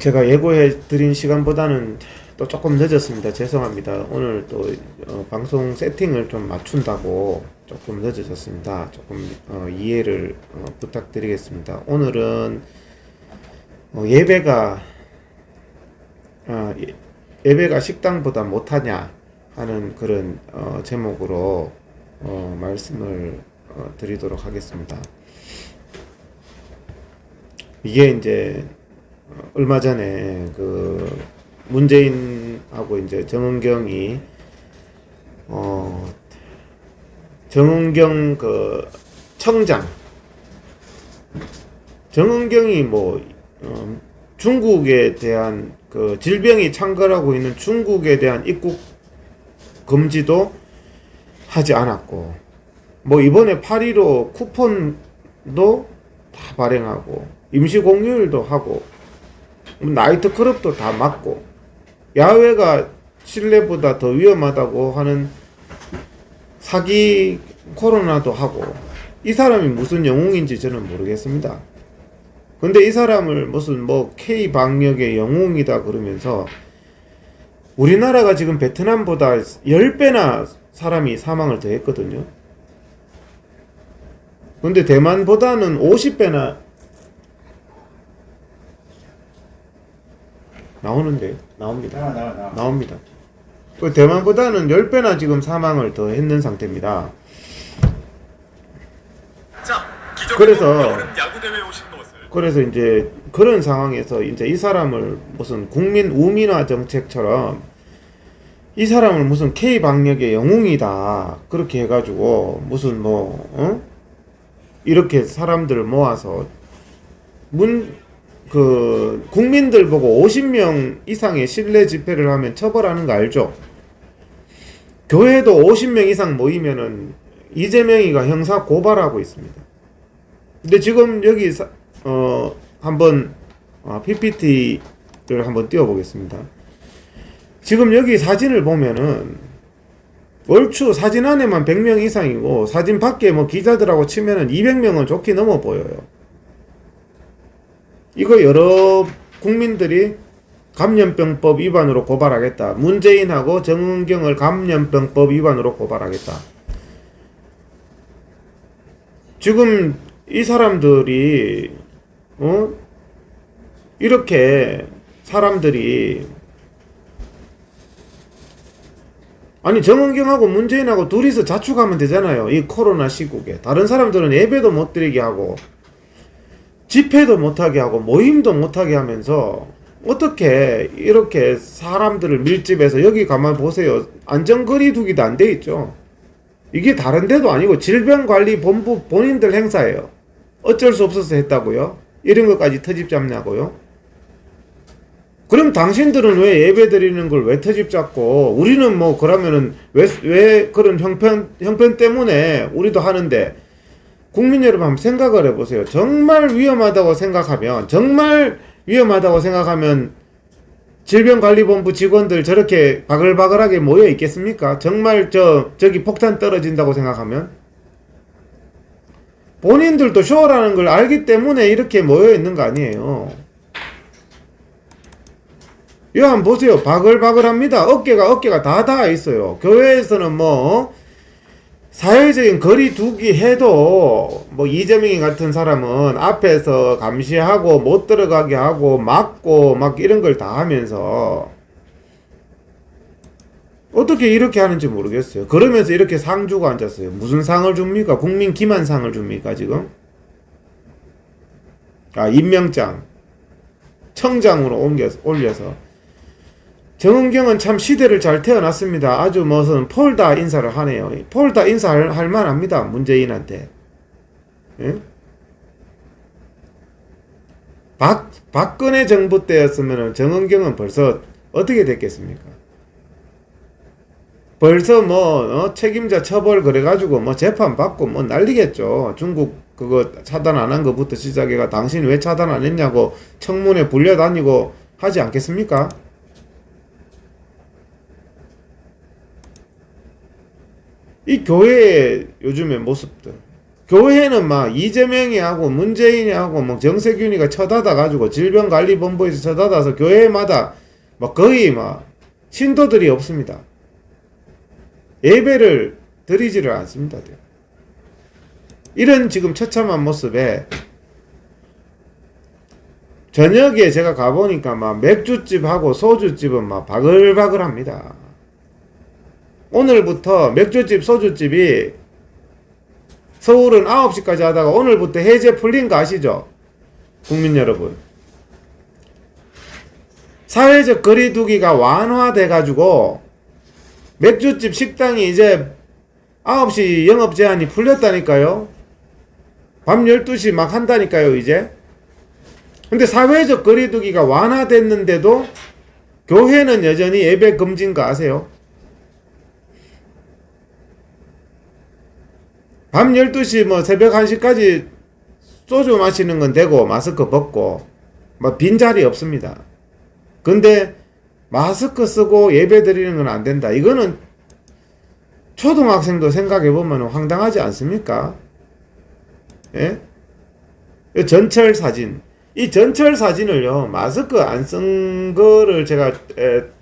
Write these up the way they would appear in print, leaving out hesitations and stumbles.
제가 예고해 드린 시간보다는 또 조금 늦었습니다. 죄송합니다. 오늘 또 방송 세팅을 좀 맞춘다고 조금 늦어졌습니다. 조금 이해를 부탁드리겠습니다. 오늘은 예배가 예배가 식당보다 못하냐 하는 그런 제목으로 말씀을 드리도록 하겠습니다. 이게 이제 얼마 전에 그 문재인하고 이제 정은경이 정은경 그 청장 정은경이 중국에 대한 그 질병이 창궐하고 있는 중국에 대한 입국 금지도 하지 않았고 이번에 8.15 쿠폰도 다 발행하고 임시 공휴일도 하고 나이트클럽도 다 막고 야외가 실내보다 더 위험하다고 하는 사기 코로나도 하고 이 사람이 무슨 영웅인지 저는 모르겠습니다. 근데 이 사람을 무슨 K 방역의 영웅이다 그러면서 우리나라가 지금 베트남보다 10배나 사람이 사망을 더 했거든요. 근데 대만보다는 50배나 나오는데 나옵니다. 나옵니다. 대만보다는 10배나 지금 사망을 더 했는 상태입니다. 그래서 이제 그런 상황에서 이제 이 사람을 무슨 국민 우민화 정책처럼 이 사람을 무슨 K 방역의 영웅이다 그렇게 해가지고 무슨 이렇게 사람들 모아서 국민들 보고 50명 이상의 실내 집회를 하면 처벌하는 거 알죠? 교회도 50명 이상 모이면은 이재명이가 형사 고발하고 있습니다. 근데 지금 여기 한번 PPT를 한번 띄워보겠습니다. 지금 여기 사진을 보면은 얼추 사진 안에만 100명 이상이고 사진 밖에 기자들하고 치면은 200명은 좋게 넘어 보여요. 이거 여러 국민들이 감염병법 위반으로 고발하겠다. 문재인하고 정은경을 감염병법 위반으로 고발하겠다. 지금 이 사람들이 이렇게 사람들이 아니 정은경하고 문재인하고 둘이서 자축하면 되잖아요. 이 코로나 시국에 다른 사람들은 예배도 못 드리게 하고 집회도 못하게 하고 모임도 못하게 하면서 어떻게 이렇게 사람들을 밀집해서 여기 가만 보세요. 안전거리두기도 안 돼 있죠. 이게 다른 데도 아니고 질병관리본부 본인들 행사예요. 어쩔 수 없어서 했다고요? 이런 것까지 터집 잡냐고요? 그럼 당신들은 왜 예배 드리는 걸 왜 터집 잡고 우리는 그러면은 왜 그런 형편 때문에 우리도 하는데 국민 여러분 한번 생각을 해보세요. 정말 위험하다고 생각하면 질병관리본부 직원들 저렇게 바글바글하게 모여 있겠습니까? 정말 저기 폭탄 떨어진다고 생각하면 본인들도 쇼라는 걸 알기 때문에 이렇게 모여 있는 거 아니에요. 이거 한번 보세요. 바글바글합니다. 어깨가 다 닿아 있어요. 교회에서는 사회적인 거리 두기 해도 이재명이 같은 사람은 앞에서 감시하고 못 들어가게 하고 막고 이런 걸 다 하면서 어떻게 이렇게 하는지 모르겠어요. 그러면서 이렇게 상 주고 앉았어요. 무슨 상을 줍니까? 국민 기만상을 줍니까 지금? 임명장 청장으로 올려서 정은경은 참 시대를 잘 태어났습니다. 아주 무슨 폴다 인사를 하네요. 폴다 인사할 만합니다. 문재인한테. 예? 박근혜 정부 때였으면 정은경은 벌써 어떻게 됐겠습니까? 벌써 책임자 처벌 그래가지고 재판 받고 난리겠죠. 중국 그거 차단 안 한 것부터 시작해가 당신 왜 차단 안 했냐고 청문회 불려다니고 하지 않겠습니까? 이 교회의 요즘의 모습들 교회는 막 이재명이 하고 문재인이 하고 뭐 정세균이가 쳐다다 가지고 질병관리본부에서 쳐다다서 교회마다 막 거의 막 신도들이 없습니다. 예배를 드리지를 않습니다. 이런 지금 처참한 모습에 저녁에 제가 가보니까 막 맥주집하고 소주집은 막 바글바글합니다. 오늘부터 맥주집, 소주집이 서울은 9시까지 하다가 오늘부터 해제 풀린 거 아시죠? 국민 여러분. 사회적 거리두기가 완화돼가지고 맥주집, 식당이 이제 9시 영업 제한이 풀렸다니까요. 밤 12시 막 한다니까요, 이제. 근데 사회적 거리두기가 완화됐는데도 교회는 여전히 예배 금지인 거 아세요? 밤 12시 뭐 새벽 1시까지 소주 마시는 건 되고 마스크 벗고 뭐 빈자리 없습니다. 근데 마스크 쓰고 예배 드리는 건 안 된다. 이거는 초등학생도 생각해보면 황당하지 않습니까? 예? 전철 사진. 이 전철 사진을요, 마스크 안 쓴 거를 제가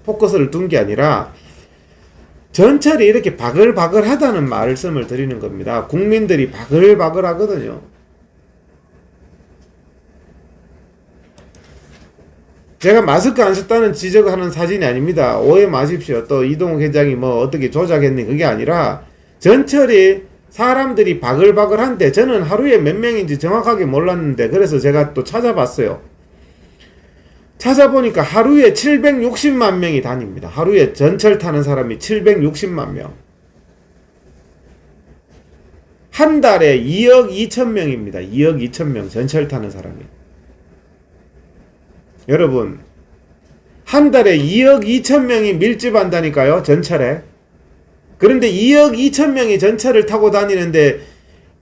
포커스를 둔 게 아니라 전철이 이렇게 바글바글 하다는 말씀을 드리는 겁니다. 국민들이 바글바글 하거든요. 제가 마스크 안 썼다는 지적하는 사진이 아닙니다. 오해 마십시오. 또 이동욱 회장이 뭐 어떻게 조작했니? 그게 아니라 전철이 사람들이 바글바글한데 저는 하루에 몇 명인지 정확하게 몰랐는데 그래서 제가 또 찾아봤어요. 찾아보니까 하루에 760만 명이 다닙니다. 하루에 전철 타는 사람이 760만 명. 한 달에 2억 2천 명입니다. 2억 2천 명 전철 타는 사람이. 여러분, 한 달에 2억 2천 명이 밀집한다니까요, 전철에. 그런데 2억 2천 명이 전철을 타고 다니는데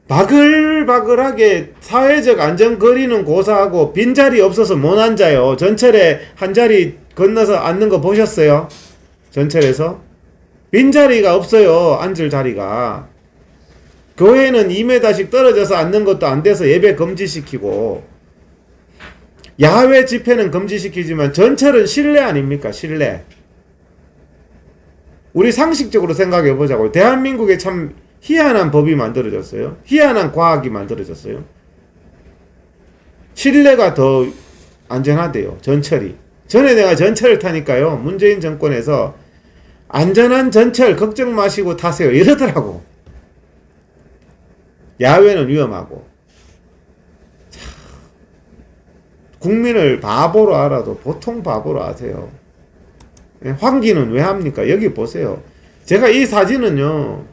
바글바글하게 사회적 안전거리는 고사하고 빈자리 없어서 못 앉아요. 전철에 한 자리 건너서 앉는 거 보셨어요? 전철에서? 빈자리가 없어요. 앉을 자리가. 교회는 2m씩 떨어져서 앉는 것도 안 돼서 예배 금지시키고 야외 집회는 금지시키지만 전철은 실내 아닙니까? 실내. 우리 상식적으로 생각해 보자고. 대한민국에 참 희한한 법이 만들어졌어요. 희한한 과학이 만들어졌어요. 실내가 더 안전하대요. 전철이. 전에 내가 전철을 타니까요. 문재인 정권에서 안전한 전철 걱정 마시고 타세요. 이러더라고. 야외는 위험하고. 참, 국민을 바보로 알아도 보통 바보로 아세요. 환기는 왜 합니까? 여기 보세요. 제가 이 사진은요.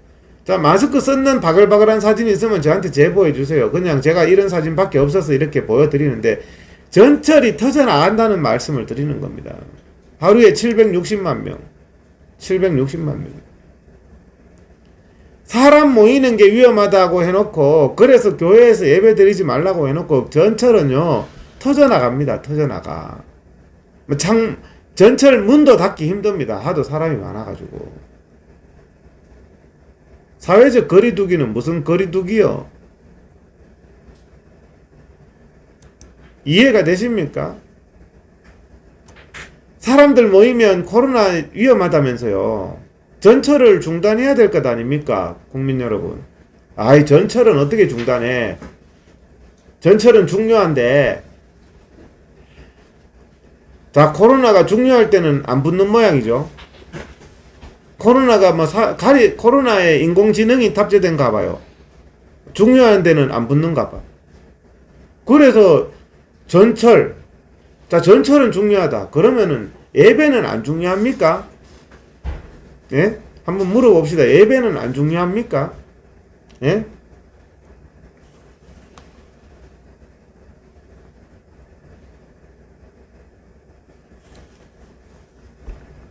자, 마스크 썼는 바글바글한 사진이 있으면 저한테 제보해 주세요. 그냥 제가 이런 사진밖에 없어서 이렇게 보여드리는데 전철이 터져나간다는 말씀을 드리는 겁니다. 하루에 760만 명. 760만 명. 사람 모이는 게 위험하다고 해놓고 그래서 교회에서 예배 드리지 말라고 해놓고 전철은요. 터져나갑니다. 터져나가. 전철 문도 닫기 힘듭니다. 하도 사람이 많아가지고. 사회적 거리두기는 무슨 거리두기요? 이해가 되십니까? 사람들 모이면 코로나 위험하다면서요. 전철을 중단해야 될 것 아닙니까? 국민 여러분. 아이, 전철은 어떻게 중단해? 전철은 중요한데. 자, 코로나가 중요할 때는 안 붙는 모양이죠. 코로나가 뭐 코로나에 인공지능이 탑재된가 봐요. 중요한 데는 안 붙는가 봐. 그래서 전철. 자, 전철은 중요하다. 그러면은 예배는 안 중요합니까? 예? 한번 물어봅시다. 예배는 안 중요합니까? 예?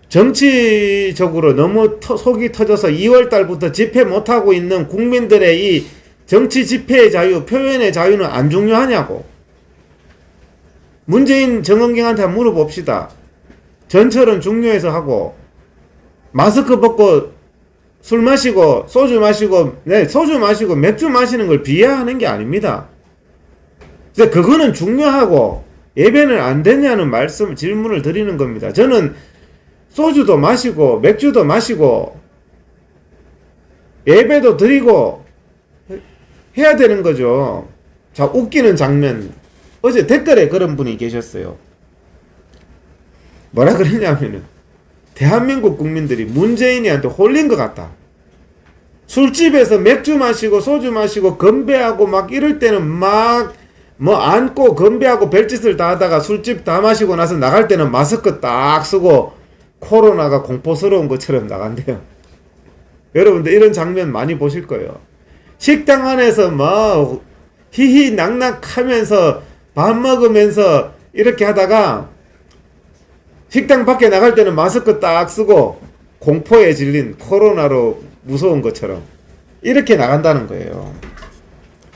정치적으로 너무 속이 터져서 2월달부터 집회 못하고 있는 국민들의 이 정치 집회의 자유, 표현의 자유는 안 중요하냐고. 문재인 정은경한테 한번 물어봅시다. 전철은 중요해서 하고 마스크 벗고 술 마시고 소주 마시고 소주 마시고 맥주 마시는 걸 비하하는 게 아닙니다. 그래서 그거는 중요하고 예배는 안 되냐는 질문을 드리는 겁니다. 저는 소주도 마시고 맥주도 마시고 예배도 드리고 해야 되는 거죠. 자, 웃기는 장면. 어제 댓글에 그런 분이 계셨어요. 뭐라 그러냐면은 대한민국 국민들이 문재인이한테 홀린 것 같다. 술집에서 맥주 마시고 소주 마시고 건배하고 막 이럴 때는 막 뭐 안고 건배하고 별짓을 다 하다가 술집 다 마시고 나서 나갈 때는 마스크 딱 쓰고 코로나가 공포스러운 것처럼 나간대요. 여러분들 이런 장면 많이 보실 거예요. 식당 안에서 막 히히 낙낙 하면서 밥 먹으면서 이렇게 하다가 식당 밖에 나갈 때는 마스크 딱 쓰고 공포에 질린 코로나로 무서운 것처럼 이렇게 나간다는 거예요.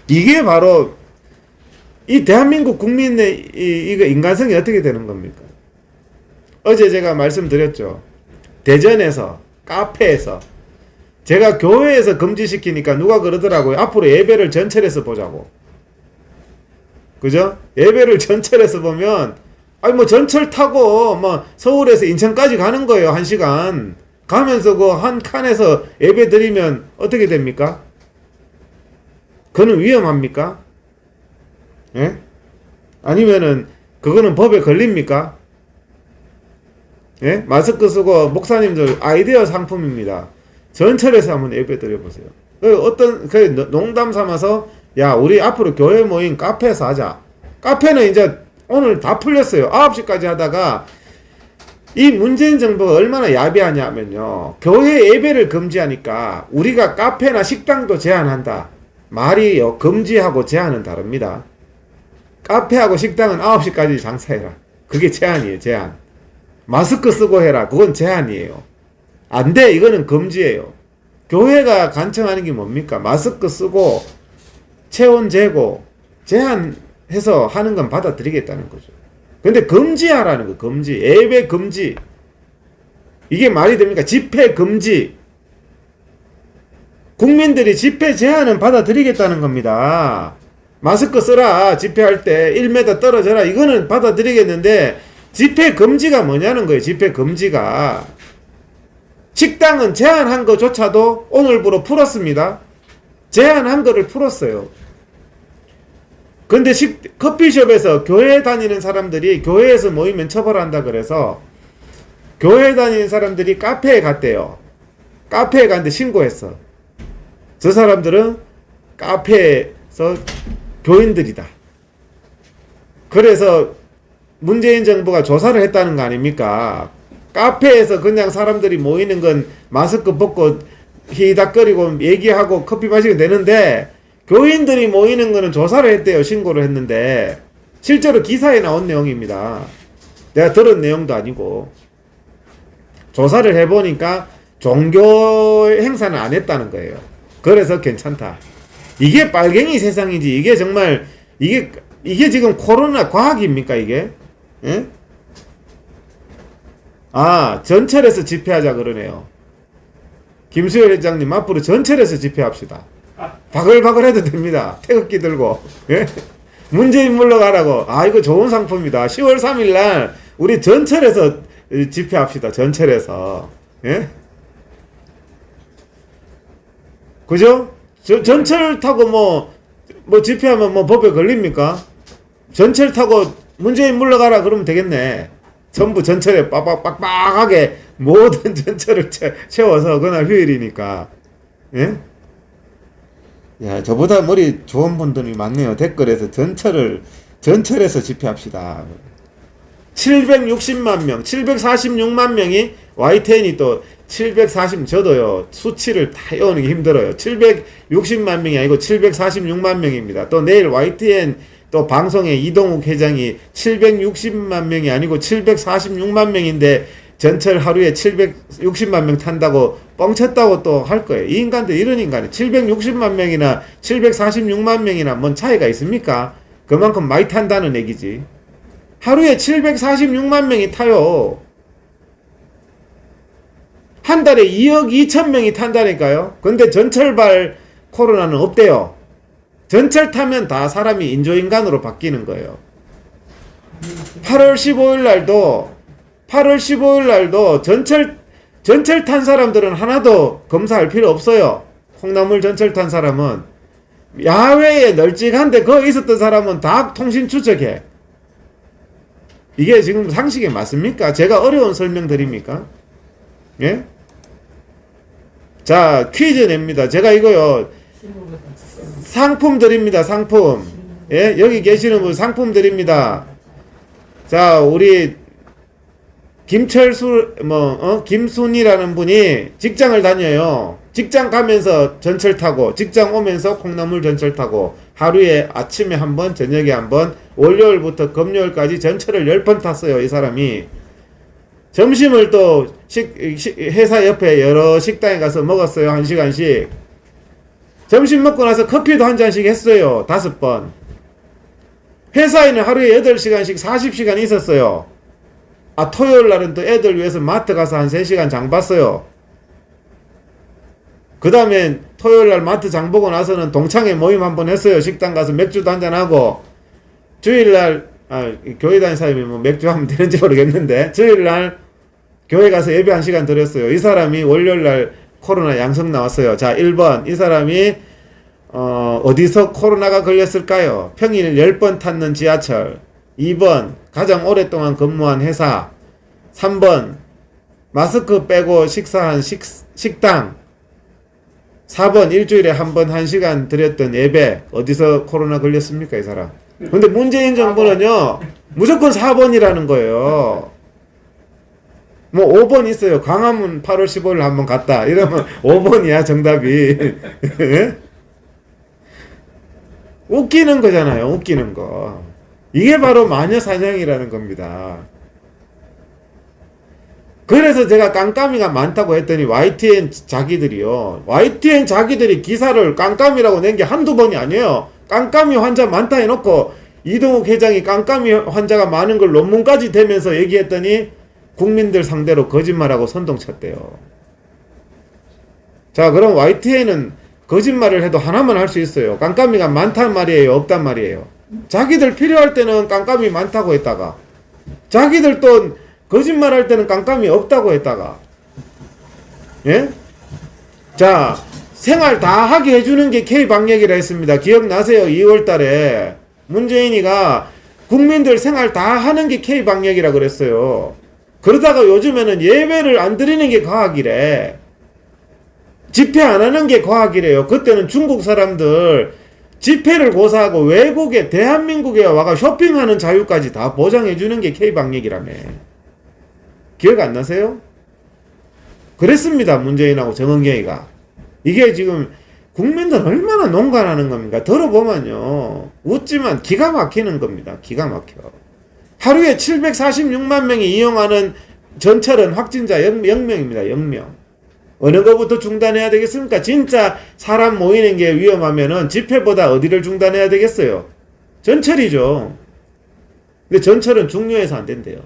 이게 바로 이 대한민국 국민의 이거 인간성이 어떻게 되는 겁니까? 어제 제가 말씀드렸죠. 대전에서 카페에서 제가 교회에서 금지시키니까 누가 그러더라고요. 앞으로 예배를 전철에서 보자고. 그죠? 예배를 전철에서 보면 아니 뭐 전철 타고 뭐 서울에서 인천까지 가는 거예요. 1시간. 가면서 그 한 칸에서 예배 드리면 어떻게 됩니까? 그거는 위험합니까? 예? 아니면은 그거는 법에 걸립니까? 예? 마스크 쓰고 목사님들 아이디어 상품입니다. 전철에서 한번 예배 드려보세요. 농담 삼아서 야 우리 앞으로 교회 모임 카페에서 하자. 카페는 이제 오늘 다 풀렸어요. 9시까지 하다가 이 문재인 정부가 얼마나 야비하냐면요. 교회 예배를 금지하니까 우리가 카페나 식당도 제한한다. 말이요. 금지하고 제한은 다릅니다. 카페하고 식당은 9시까지 장사해라. 그게 제한이에요. 제한. 마스크 쓰고 해라. 그건 제한이에요. 안 돼. 이거는 금지예요. 교회가 간청하는 게 뭡니까? 마스크 쓰고 체온 재고 제한해서 하는 건 받아들이겠다는 거죠. 근데 금지하라는 거. 금지. 예배 금지. 이게 말이 됩니까? 집회 금지. 국민들이 집회 제한은 받아들이겠다는 겁니다. 마스크 쓰라. 집회할 때 1m 떨어져라. 이거는 받아들이겠는데 집회 금지가 뭐냐는 거예요. 집회 금지가. 식당은 제한한 거조차도 오늘부로 풀었습니다. 제한한 거를 풀었어요. 근데 커피숍에서 교회 다니는 사람들이 교회에서 모이면 처벌한다 그래서 교회 다니는 사람들이 카페에 갔대요. 카페에 갔는데 신고했어. 저 사람들은 카페에서 교인들이다. 그래서 문재인 정부가 조사를 했다는 거 아닙니까? 카페에서 그냥 사람들이 모이는 건 마스크 벗고 히닥거리고 얘기하고 커피 마시면 되는데 교인들이 모이는 거는 조사를 했대요. 신고를 했는데 실제로 기사에 나온 내용입니다. 내가 들은 내용도 아니고 조사를 해보니까 종교 행사는 안 했다는 거예요. 그래서 괜찮다. 이게 빨갱이 세상이지. 이게 정말 이게 지금 코로나 과학입니까 이게? 예? 아, 전철에서 집회하자 그러네요. 김수열 회장님 앞으로 전철에서 집회합시다. 바글바글 해도 됩니다. 태극기 들고. 예? 문재인 물러가라고. 아, 이거 좋은 상품이다. 10월 3일날 우리 전철에서 집회합시다. 전철에서. 예? 그죠? 전철 타고 뭐 집회하면 뭐 법에 걸립니까? 전철 타고 문재인 물러가라 그러면 되겠네. 전부 전철에 빡빡하게 모든 전철을 채워서 그날 휴일이니까. 예? 야, 저보다 머리 좋은 분들이 많네요. 댓글에서 전철에서 집회합시다. 760만 명, 746만 명이 YTN이 또 740, 저도요, 수치를 다 외우는 게 힘들어요. 760만 명이 아니고 746만 명입니다. 또 내일 YTN 또 방송에 이동욱 회장이 760만 명이 아니고 746만 명인데 전철 하루에 760만 명 탄다고 뻥쳤다고 또 할 거예요. 이 인간들 이런 인간이 760만 명이나 746만 명이나 뭔 차이가 있습니까? 그만큼 많이 탄다는 얘기지. 하루에 746만 명이 타요. 한 달에 2억 2천 명이 탄다니까요. 근데 전철발 코로나는 없대요. 전철 타면 다 사람이 인조인간으로 바뀌는 거예요. 8월 15일 날도 전철 탄 사람들은 하나도 검사할 필요 없어요. 콩나물 전철 탄 사람은 야외에 널찍한데 거기 있었던 사람은 다 통신 추적해. 이게 지금 상식에 맞습니까? 제가 어려운 설명 드립니까? 예? 자, 퀴즈 냅니다. 제가 이거요, 상품 드립니다. 상품. 예? 여기 계시는 분 상품 드립니다. 자, 우리 김순이라는 분이 직장을 다녀요. 직장 가면서 전철 타고, 직장 오면서 콩나물 전철 타고, 하루에 아침에 한 번, 저녁에 한 번, 월요일부터 금요일까지 전철을 10번 탔어요, 이 사람이. 점심을 또 회사 옆에 여러 식당에 가서 먹었어요, 1시간씩. 점심 먹고 나서 커피도 한 잔씩 했어요, 5번. 회사에는 하루에 8시간씩 40시간 있었어요. 아, 토요일 날은 또 애들 위해서 마트 가서 한 3시간 장 봤어요. 그 다음에 토요일 날 마트 장 보고 나서는 동창회 모임 한번 했어요. 식당 가서 맥주도 한잔하고. 주일날, 교회 다니는 사람이 뭐 맥주 하면 되는지 모르겠는데, 주일날 교회 가서 예배 1시간 드렸어요. 이 사람이 월요일날 코로나 양성 나왔어요. 자, 1번. 이 사람이, 어디서 코로나가 걸렸을까요? 평일 10번 탔는 지하철. 2번. 가장 오랫동안 근무한 회사. 3번. 마스크 빼고 식사한 식당. 4번. 일주일에 한 번 1시간 드렸던 예배. 어디서 코로나 걸렸습니까, 이 사람? 근데 문재인 정부는요, 무조건 4번이라는 거예요. 뭐 5번 있어요. 광화문 8월 15일 한번 갔다. 이러면 5번이야, 정답이. 웃기는 거잖아요. 웃기는 거. 이게 바로 마녀사냥이라는 겁니다. 그래서 제가 깜깜이가 많다고 했더니 YTN 자기들이 기사를 깜깜이라고 낸 게 한두 번이 아니에요. 깜깜이 환자 많다 해놓고 이동욱 회장이 깜깜이 환자가 많은 걸 논문까지 대면서 얘기했더니 국민들 상대로 거짓말하고 선동쳤대요. 자, 그럼 YTN은 거짓말을 해도 하나만 할 수 있어요. 깜깜이가 많단 말이에요, 없단 말이에요. 자기들 필요할 때는 깜깜이 많다고 했다가, 자기들 또 거짓말 할 때는 깜깜이 없다고 했다가, 예? 자, 생활 다 하게 해주는 게 K방역이라 했습니다. 기억나세요? 2월 달에 문재인이가 국민들 생활 다 하는 게 K방역이라 그랬어요. 그러다가 요즘에는 예배를 안 드리는 게 과학이래. 집회 안 하는 게 과학이래요. 그때는 중국 사람들 집회를 고사하고 외국에 대한민국에 와가 쇼핑하는 자유까지 다 보장해 주는 게 K방역이라며. 기억 안 나세요? 그랬습니다. 문재인하고 정은경이가. 이게 지금 국민들 얼마나 농간하는 겁니까? 들어보면요, 웃지만 기가 막히는 겁니다. 기가 막혀. 하루에 746만 명이 이용하는 전철은 확진자 0명입니다. 0명. 어느 것부터 중단해야 되겠습니까? 진짜 사람 모이는 게 위험하면은 집회보다 어디를 중단해야 되겠어요? 전철이죠. 근데 전철은 중요해서 안 된대요.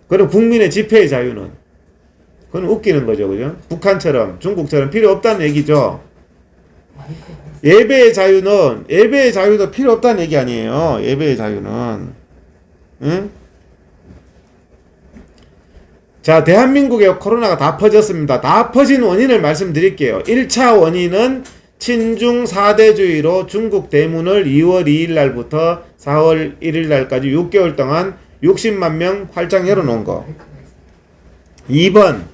그럼 국민의 집회의 자유는? 그건 웃기는 거죠. 그죠? 북한처럼, 중국처럼 필요 없다는 얘기죠. 예배의 자유도 필요 없다는 얘기 아니에요. 예배의 자유는. 응? 자, 대한민국에 코로나가 다 퍼졌습니다. 다 퍼진 원인을 말씀드릴게요. 1차 원인은 친중 4대주의로 중국 대문을 2월 2일 날부터 4월 1일 날까지 6개월 동안 60만 명 활짝 열어놓은 거. 2번,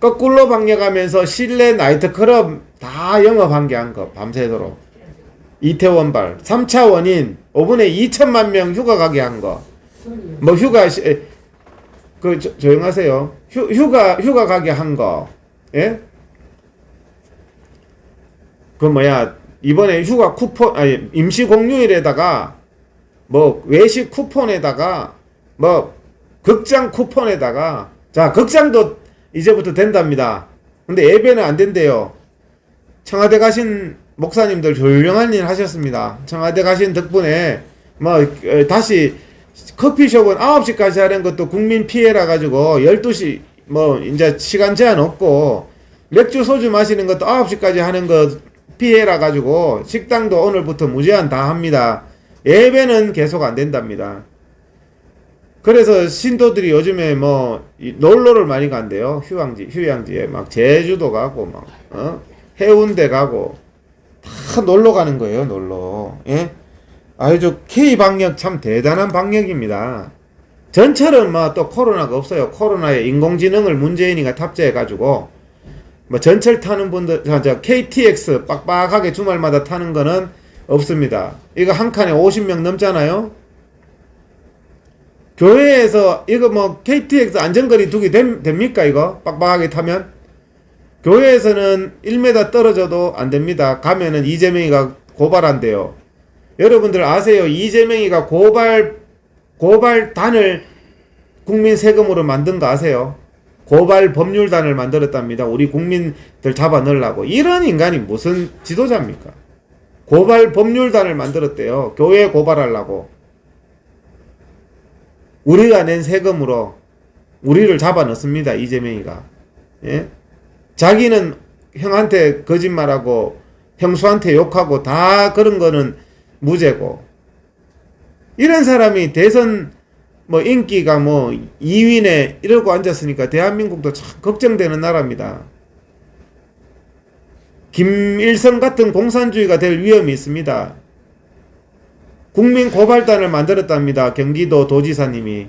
거꾸로 방역하면서 실내 나이트클럽 다 영업한 게 한 거. 밤새도록. 이태원발. 3차 원인, 5분에 2천만 명 휴가 가게 한 거. 뭐 조용하세요. 휴가 가게 한 거. 예? 이번에 휴가 쿠폰, 임시 공휴일에다가, 외식 쿠폰에다가, 극장 쿠폰에다가, 자, 극장도 이제부터 된답니다. 근데 예배는 안 된대요. 청와대 가신 목사님들 훌륭한 일 하셨습니다. 청와대 가신 덕분에, 다시 커피숍은 9시까지 하는 것도 국민 피해라 가지고 12시 뭐 이제 시간 제한 없고 맥주 소주 마시는 것도 9시까지 하는 거 피해라 가지고 식당도 오늘부터 무제한 다 합니다. 예배는 계속 안 된답니다. 그래서 신도들이 요즘에 뭐 놀러를 많이 간대요. 휴양지에 막 제주도 가고 막 해운대 가고 다 놀러 가는 거예요. 놀러. 예? 아주 K 방역 참 대단한 방역입니다. 전철은 뭐 또 코로나가 없어요. 코로나에 인공지능을 문재인이가 탑재해 가지고 뭐 전철 타는 분들 저 KTX 빡빡하게 주말마다 타는 거는 없습니다. 이거 한 칸에 50명 넘잖아요. 교회에서 이거 뭐 KTX 안전거리 두기 됩니까 이거? 빡빡하게 타면? 교회에서는 1m 떨어져도 안 됩니다. 가면은 이재명이가 고발한대요. 여러분들 아세요? 이재명이가 고발단을 국민 세금으로 만든 거 아세요? 고발 법률단을 만들었답니다. 우리 국민들 잡아 넣으려고. 이런 인간이 무슨 지도자입니까? 고발 법률단을 만들었대요. 교회 고발하려고. 우리가 낸 세금으로 우리를 잡아 넣습니다. 이재명이가. 예? 자기는 형한테 거짓말하고 형수한테 욕하고 다 그런 거는 무죄고. 이런 사람이 대선 뭐 인기가 뭐 2위네 이러고 앉았으니까 대한민국도 참 걱정되는 나라입니다. 김일성 같은 공산주의가 될 위험이 있습니다. 국민 고발단을 만들었답니다. 경기도 도지사님이.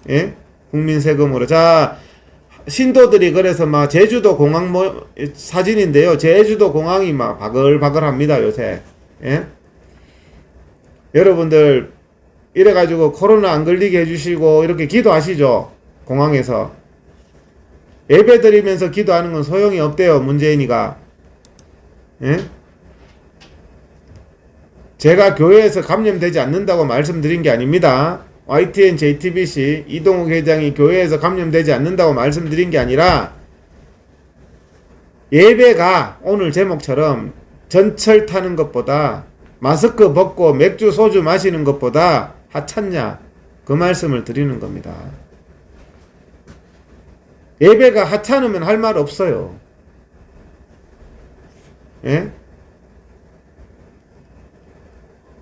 예? 국민 세금으로. 자, 신도들이 그래서 막 제주도 공항 사진인데요. 제주도 공항이 막 바글바글합니다, 요새. 예? 여러분들 이래가지고 코로나 안 걸리게 해주시고 이렇게 기도하시죠. 공항에서. 예배 드리면서 기도하는 건 소용이 없대요. 문재인이가. 예? 제가 교회에서 감염되지 않는다고 말씀드린 게 아닙니다. YTN JTBC 이동욱 회장이 교회에서 감염되지 않는다고 말씀드린 게 아니라 예배가 오늘 제목처럼 전철 타는 것보다 마스크 벗고 맥주 소주 마시는 것보다 하찮냐 그 말씀을 드리는 겁니다. 예배가 하찮으면 할 말 없어요. 예?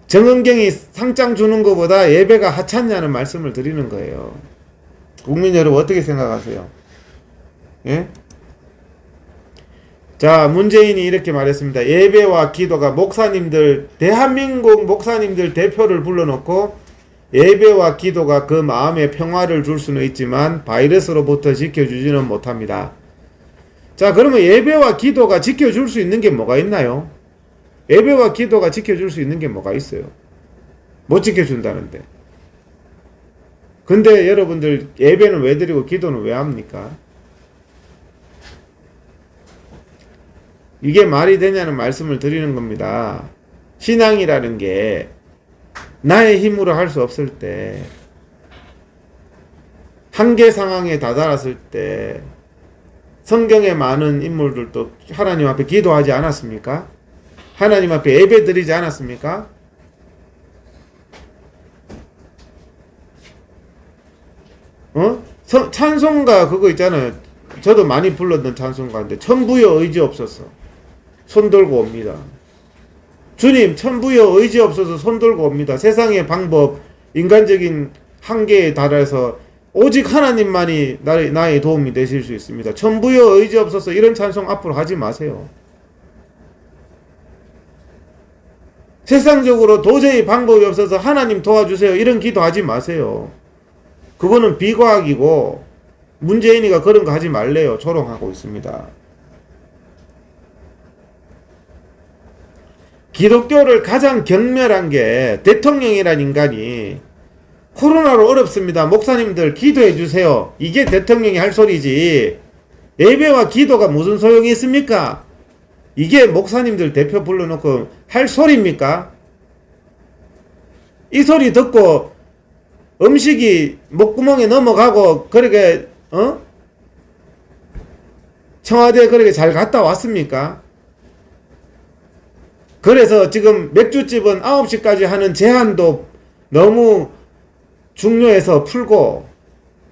정은경이 상장 주는 것보다 예배가 하찮냐는 말씀을 드리는 거예요. 국민 여러분 어떻게 생각하세요? 예? 자, 문재인이 이렇게 말했습니다. 예배와 기도가 목사님들, 대한민국 목사님들 대표를 불러놓고 예배와 기도가 그 마음에 평화를 줄 수는 있지만 바이러스로부터 지켜주지는 못합니다. 자, 그러면 예배와 기도가 지켜줄 수 있는 게 뭐가 있나요? 예배와 기도가 지켜줄 수 있는 게 뭐가 있어요? 못 지켜준다는데. 근데 여러분들 예배는 왜 드리고 기도는 왜 합니까? 이게 말이 되냐는 말씀을 드리는 겁니다. 신앙이라는 게 나의 힘으로 할 수 없을 때, 한계 상황에 다다랐을 때 성경에 많은 인물들도 하나님 앞에 기도하지 않았습니까? 하나님 앞에 예배 드리지 않았습니까? 찬송가 그거 있잖아요. 저도 많이 불렀던 찬송가인데 천부여 의지 없어서 손 들고 옵니다. 주님 천부여 의지 없어서 손 들고 옵니다. 세상의 방법, 인간적인 한계에 달해서 오직 하나님만이 나의 도움이 되실 수 있습니다. 천부여 의지 없어서 이런 찬송 앞으로 하지 마세요. 세상적으로 도저히 방법이 없어서 하나님 도와주세요 이런 기도하지 마세요. 그거는 비과학이고 문재인이가 그런 거 하지 말래요. 조롱하고 있습니다. 기독교를 가장 경멸한 게 대통령이란 인간이 코로나로 어렵습니다. 목사님들 기도해 주세요. 이게 대통령이 할 소리지. 예배와 기도가 무슨 소용이 있습니까? 이게 목사님들 대표 불러놓고 할 소리입니까? 이 소리 듣고 음식이 목구멍에 넘어가고 그렇게 청와대에 그렇게 잘 갔다 왔습니까? 그래서 지금 맥주집은 9시까지 하는 제한도 너무 중요해서 풀고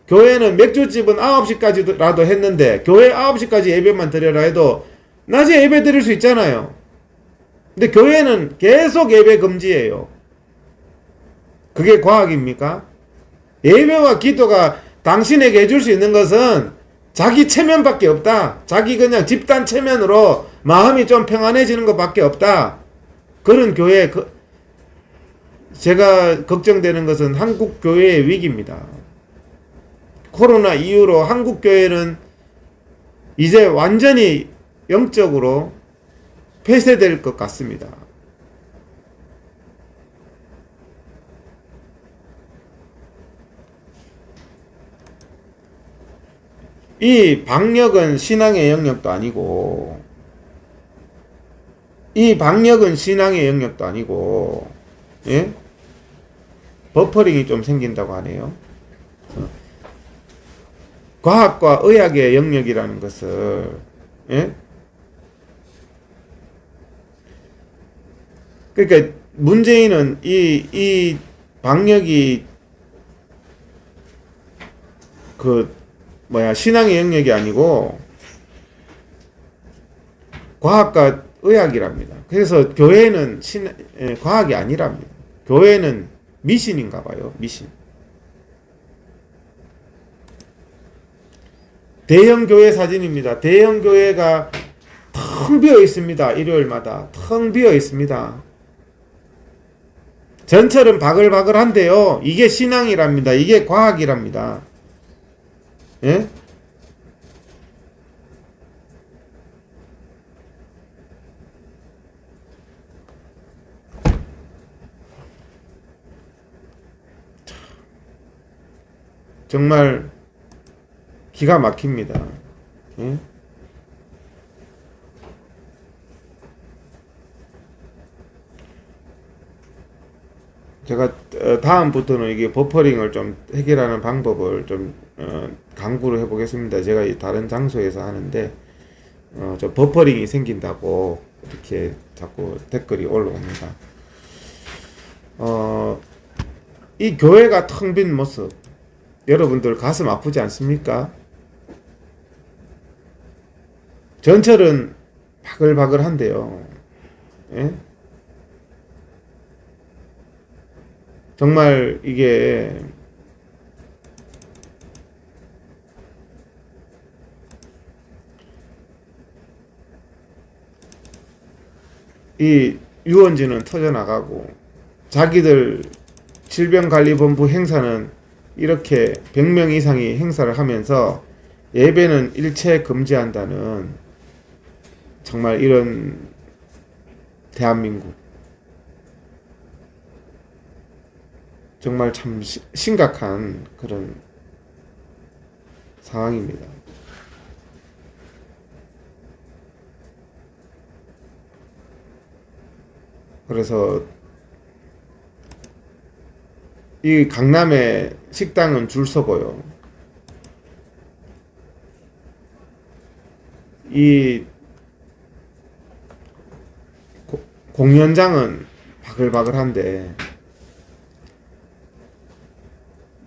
교회는 맥주집은 9시까지라도 했는데 교회 9시까지 예배만 드려라 해도 낮에 예배 드릴 수 있잖아요. 근데 교회는 계속 예배 금지예요. 그게 과학입니까? 예배와 기도가 당신에게 해줄 수 있는 것은 자기 체면밖에 없다. 자기 그냥 집단 체면으로 마음이 좀 평안해지는 것밖에 없다. 그런 교회, 제가 걱정되는 것은 한국 교회의 위기입니다. 코로나 이후로 한국 교회는 이제 완전히 영적으로 폐쇄될 것 같습니다. 이 방역은 신앙의 영역도 아니고, 예? 버퍼링이 좀 생긴다고 하네요. 과학과 의학의 영역이라는 것을, 예? 그러니까 문재인은 이 방역이 신앙의 영역이 아니고 과학과 의학이랍니다. 그래서 교회는 과학이 아니랍니다. 교회는 미신인가 봐요. 미신. 대형 교회 사진입니다. 대형 교회가 텅 비어 있습니다. 일요일마다 텅 비어 있습니다. 전철은 바글바글한데요. 이게 신앙이랍니다. 이게 과학이랍니다. 예? 정말 기가 막힙니다. 예? 제가 다음부터는 이게 버퍼링을 좀 해결하는 방법을 좀 강구를 해보겠습니다. 제가 다른 장소에서 하는데 저 버퍼링이 생긴다고 이렇게 자꾸 댓글이 올라옵니다. 이 교회가 텅 빈 모습, 여러분들 가슴 아프지 않습니까? 전철은 바글바글한데요. 예? 정말 이게 이 유원지는 터져나가고 자기들 질병관리본부 행사는 이렇게 100명 이상이 행사를 하면서 예배는 일체 금지한다는 정말 이런 대한민국 정말 참 심각한 그런 상황입니다. 그래서 이 강남의 식당은 줄 서고요. 이 공연장은 바글바글한데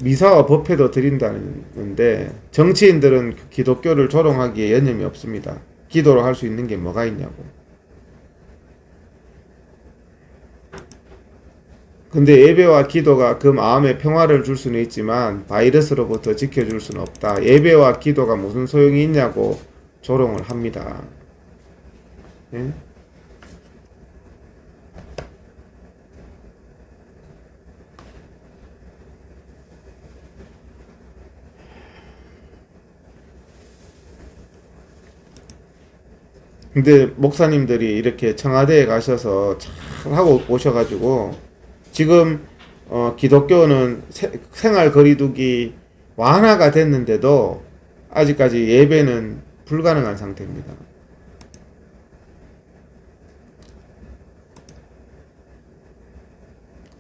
미사와 법회도 드린다는데 정치인들은 기독교를 조롱하기에 여념이 없습니다. 기도로 할 수 있는 게 뭐가 있냐고. 근데 예배와 기도가 그 마음에 평화를 줄 수는 있지만 바이러스로부터 지켜줄 수는 없다. 예배와 기도가 무슨 소용이 있냐고 조롱을 합니다. 예? 근데 목사님들이 이렇게 청와대에 가셔서 잘 하고 오셔가지고 지금 기독교는 생활 거리두기 완화가 됐는데도 아직까지 예배는 불가능한 상태입니다.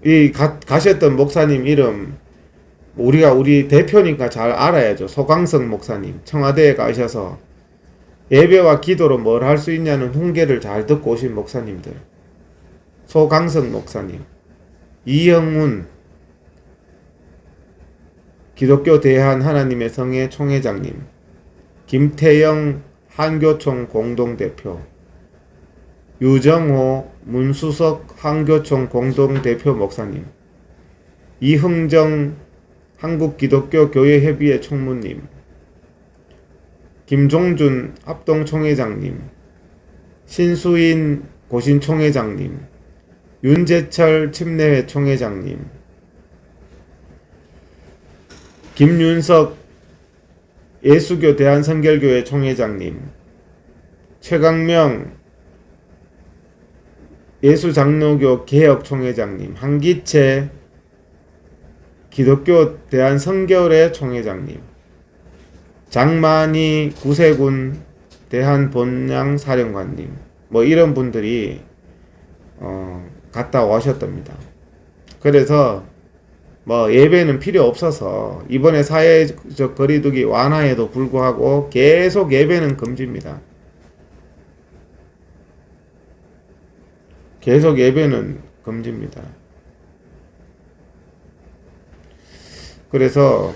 이 가셨던 목사님 이름 우리 대표니까 잘 알아야죠. 소강성 목사님 청와대에 가셔서 예배와 기도로 뭘 할 수 있냐는 훈계를 잘 듣고 오신 목사님들. 소강성 목사님, 이영훈, 기독교 대한 하나님의 성회 총회장님, 김태영 한교총 공동대표, 유정호 문수석 한교총 공동대표 목사님, 이흥정 한국기독교교회협의회 총무님, 김종준 합동총회장님, 신수인 고신총회장님, 윤재철 침례회 총회장님, 김윤석 예수교 대한성결교회 총회장님, 최강명 예수장로교 개혁총회장님, 한기채 기독교 대한성결회 총회장님, 장만희 구세군 대한본향사령관님, 뭐 이런 분들이 갔다 오셨답니다. 그래서 뭐 예배는 필요 없어서 이번에 사회적 거리두기 완화에도 불구하고 계속 예배는 금지입니다. 계속 예배는 금지입니다. 그래서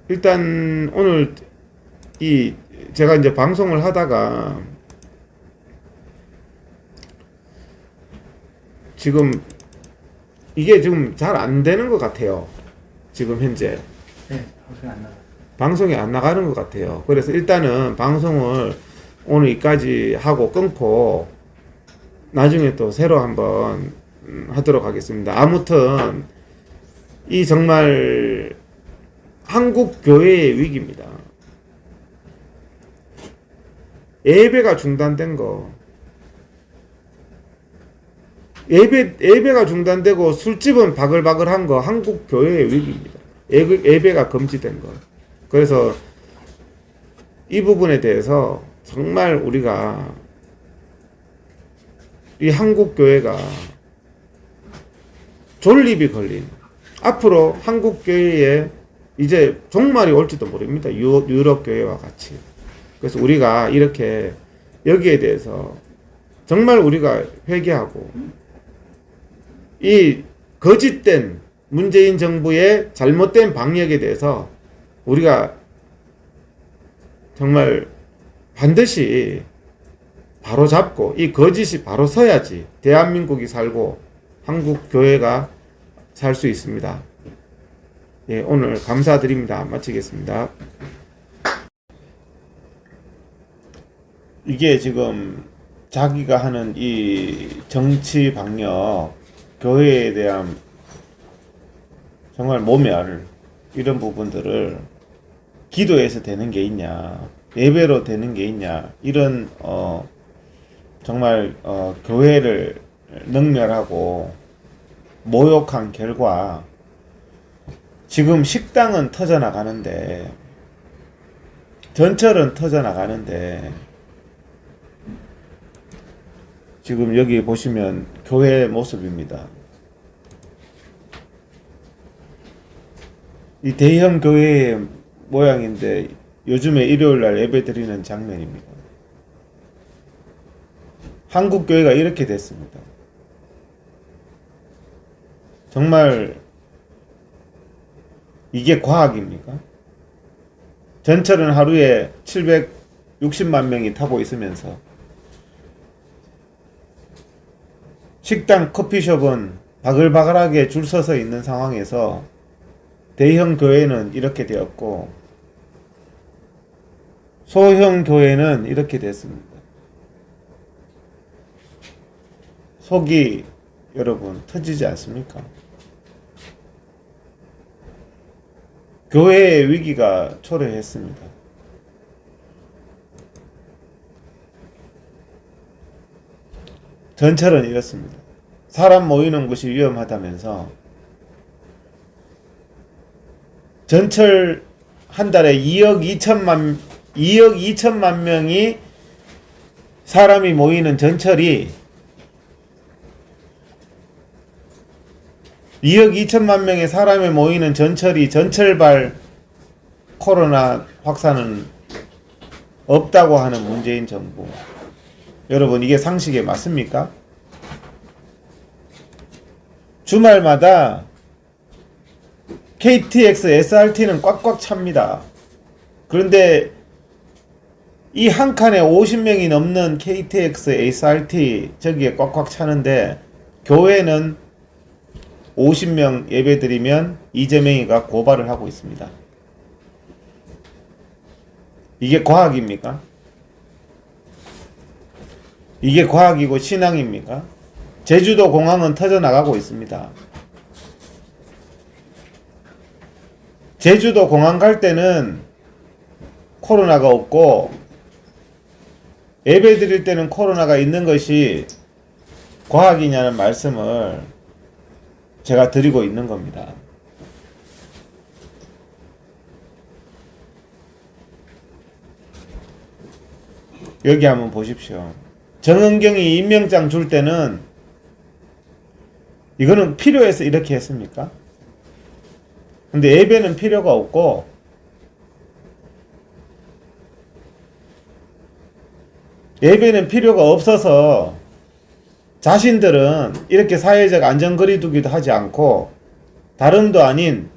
일단 오늘 제가 이제 방송을 하다가 지금 이게 지금 잘 안 되는 것 같아요. 지금 현재 네, 방송이 안 나가요. 방송이 안 나가는 것 같아요. 그래서 일단은 방송을 오늘 여기까지 하고 끊고 나중에 또 새로 한번 하도록 하겠습니다. 아무튼 이 정말 한국 교회의 위기입니다. 예배가 중단된 거, 예배가 중단되고 술집은 바글바글한 거 한국 교회의 위기입니다. 예배가 금지된 거. 그래서 이 부분에 대해서 정말 우리가 이 한국 교회가 존립이 걸린, 앞으로 한국 교회에 이제 종말이 올지도 모릅니다. 유럽 교회와 같이. 그래서 우리가 이렇게 여기에 대해서 정말 우리가 회개하고 이 거짓된 문재인 정부의 잘못된 방역에 대해서 우리가 정말 반드시 바로 잡고 이 거짓이 바로 서야지 대한민국이 살고 한국 교회가 살 수 있습니다. 예, 오늘 감사드립니다. 마치겠습니다. 이게 지금 자기가 하는 이 정치 방역, 교회에 대한 정말 모멸, 이런 부분들을 기도해서 되는 게 있냐, 예배로 되는 게 있냐, 이런 정말 교회를 능멸하고 모욕한 결과 지금 식당은 터져나가는데, 전철은 터져나가는데, 지금 여기 보시면 교회 모습입니다. 이 대형 교회의 모양인데 요즘에 일요일날 예배 드리는 장면입니다. 한국 교회가 이렇게 됐습니다. 정말 이게 과학입니까? 전철은 하루에 760만 명이 타고 있으면서 식당, 커피숍은 바글바글하게 줄 서서 있는 상황에서 대형 교회는 이렇게 되었고 소형 교회는 이렇게 됐습니다. 속이 여러분 터지지 않습니까? 교회의 위기가 초래했습니다. 전철은 이렇습니다. 사람 모이는 곳이 위험하다면서 전철 한 달에 2억 2천만 명이 사람이 모이는 전철이 2억 2천만 명의 사람이 모이는 전철이 전철발 코로나 확산은 없다고 하는 문재인 정부. 여러분, 이게 상식에 맞습니까? 주말마다 KTX, SRT는 꽉꽉 찹니다. 그런데 이 한 칸에 50명이 넘는 KTX, SRT 저기에 꽉꽉 차는데 교회는 50명 예배드리면 이재명이가 고발을 하고 있습니다. 이게 과학입니까? 이게 과학이고 신앙입니까? 제주도 공항은 터져나가고 있습니다. 제주도 공항 갈 때는 코로나가 없고 예배 드릴 때는 코로나가 있는 것이 과학이냐는 말씀을 제가 드리고 있는 겁니다. 여기 한번 보십시오. 정은경이 임명장 줄 때는 이거는 필요해서 이렇게 했습니까? 근데 예배는 필요가 없고 예배는 필요가 없어서 자신들은 이렇게 사회적 안전거리두기도 하지 않고 다름도 아닌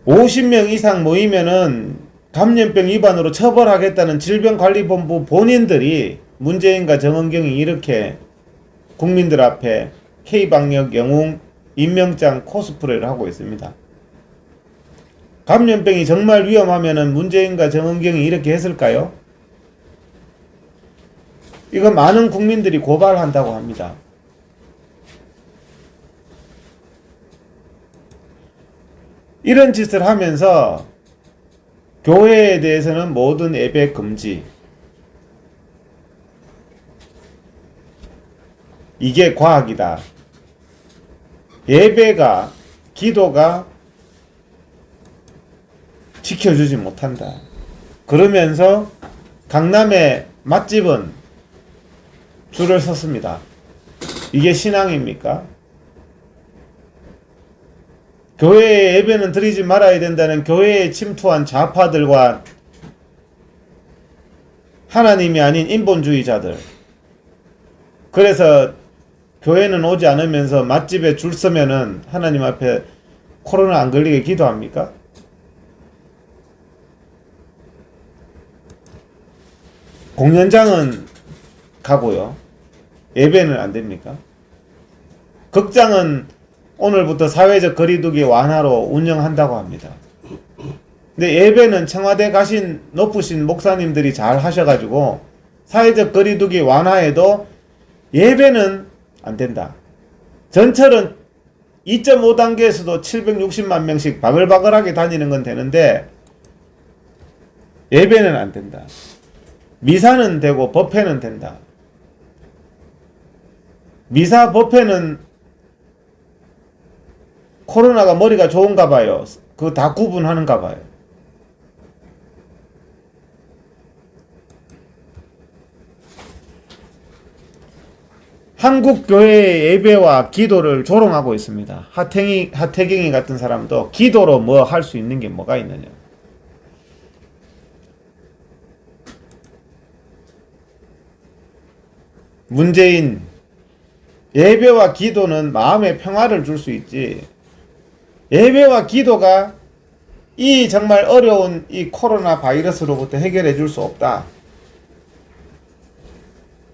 50명 이상 모이면은 감염병 위반으로 처벌하겠다는 질병관리본부 본인들이 문재인과 정은경이 이렇게 국민들 앞에 K방역 영웅 임명장 코스프레를 하고 있습니다. 감염병이 정말 위험하면은 문재인과 정은경이 이렇게 했을까요? 이거 많은 국민들이 고발한다고 합니다. 이런 짓을 하면서 교회에 대해서는 모든 예배 금지. 이게 과학이다. 예배가, 기도가 지켜주지 못한다. 그러면서 강남의 맛집은 줄을 섰습니다. 이게 신앙입니까? 교회에 예배는 드리지 말아야 된다는 교회에 침투한 좌파들과 하나님이 아닌 인본주의자들. 그래서 교회는 오지 않으면서 맛집에 줄 서면은 하나님 앞에 코로나 안 걸리게 기도합니까? 공연장은 가고요. 예배는 안 됩니까? 극장은 오늘부터 사회적 거리두기 완화로 운영한다고 합니다. 근데 예배는 청와대 가신 높으신 목사님들이 잘 하셔가지고 사회적 거리두기 완화에도 예배는 안 된다. 전철은 2.5단계에서도 760만 명씩 바글바글하게 다니는 건 되는데 예배는 안 된다. 미사는 되고 법회는 된다. 미사 법회는 코로나가 머리가 좋은가 봐요. 그거 다 구분하는가 봐요. 한국교회의 예배와 기도를 조롱하고 있습니다. 하태경이 같은 사람도 기도로 뭐 할 수 있는 게 뭐가 있느냐. 문재인, 예배와 기도는 마음의 평화를 줄 수 있지. 예배와 기도가 이 정말 어려운 이 코로나 바이러스로부터 해결해 줄 수 없다.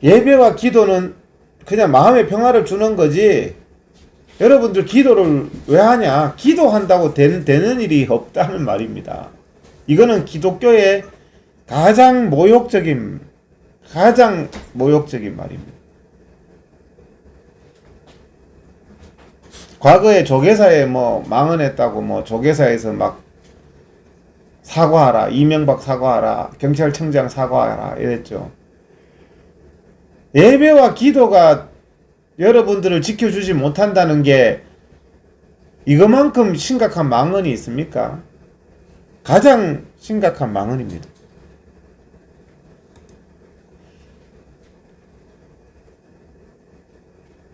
예배와 기도는 그냥 마음의 평화를 주는 거지. 여러분들 기도를 왜 하냐? 기도한다고 되는 일이 없다는 말입니다. 이거는 기독교의 가장 모욕적인 말입니다. 과거에 조계사에 뭐 망언했다고 뭐 조계사에서 막 사과하라, 이명박 사과하라, 경찰청장 사과하라 이랬죠. 예배와 기도가 여러분들을 지켜주지 못한다는 게 이거만큼 심각한 망언이 있습니까? 가장 심각한 망언입니다.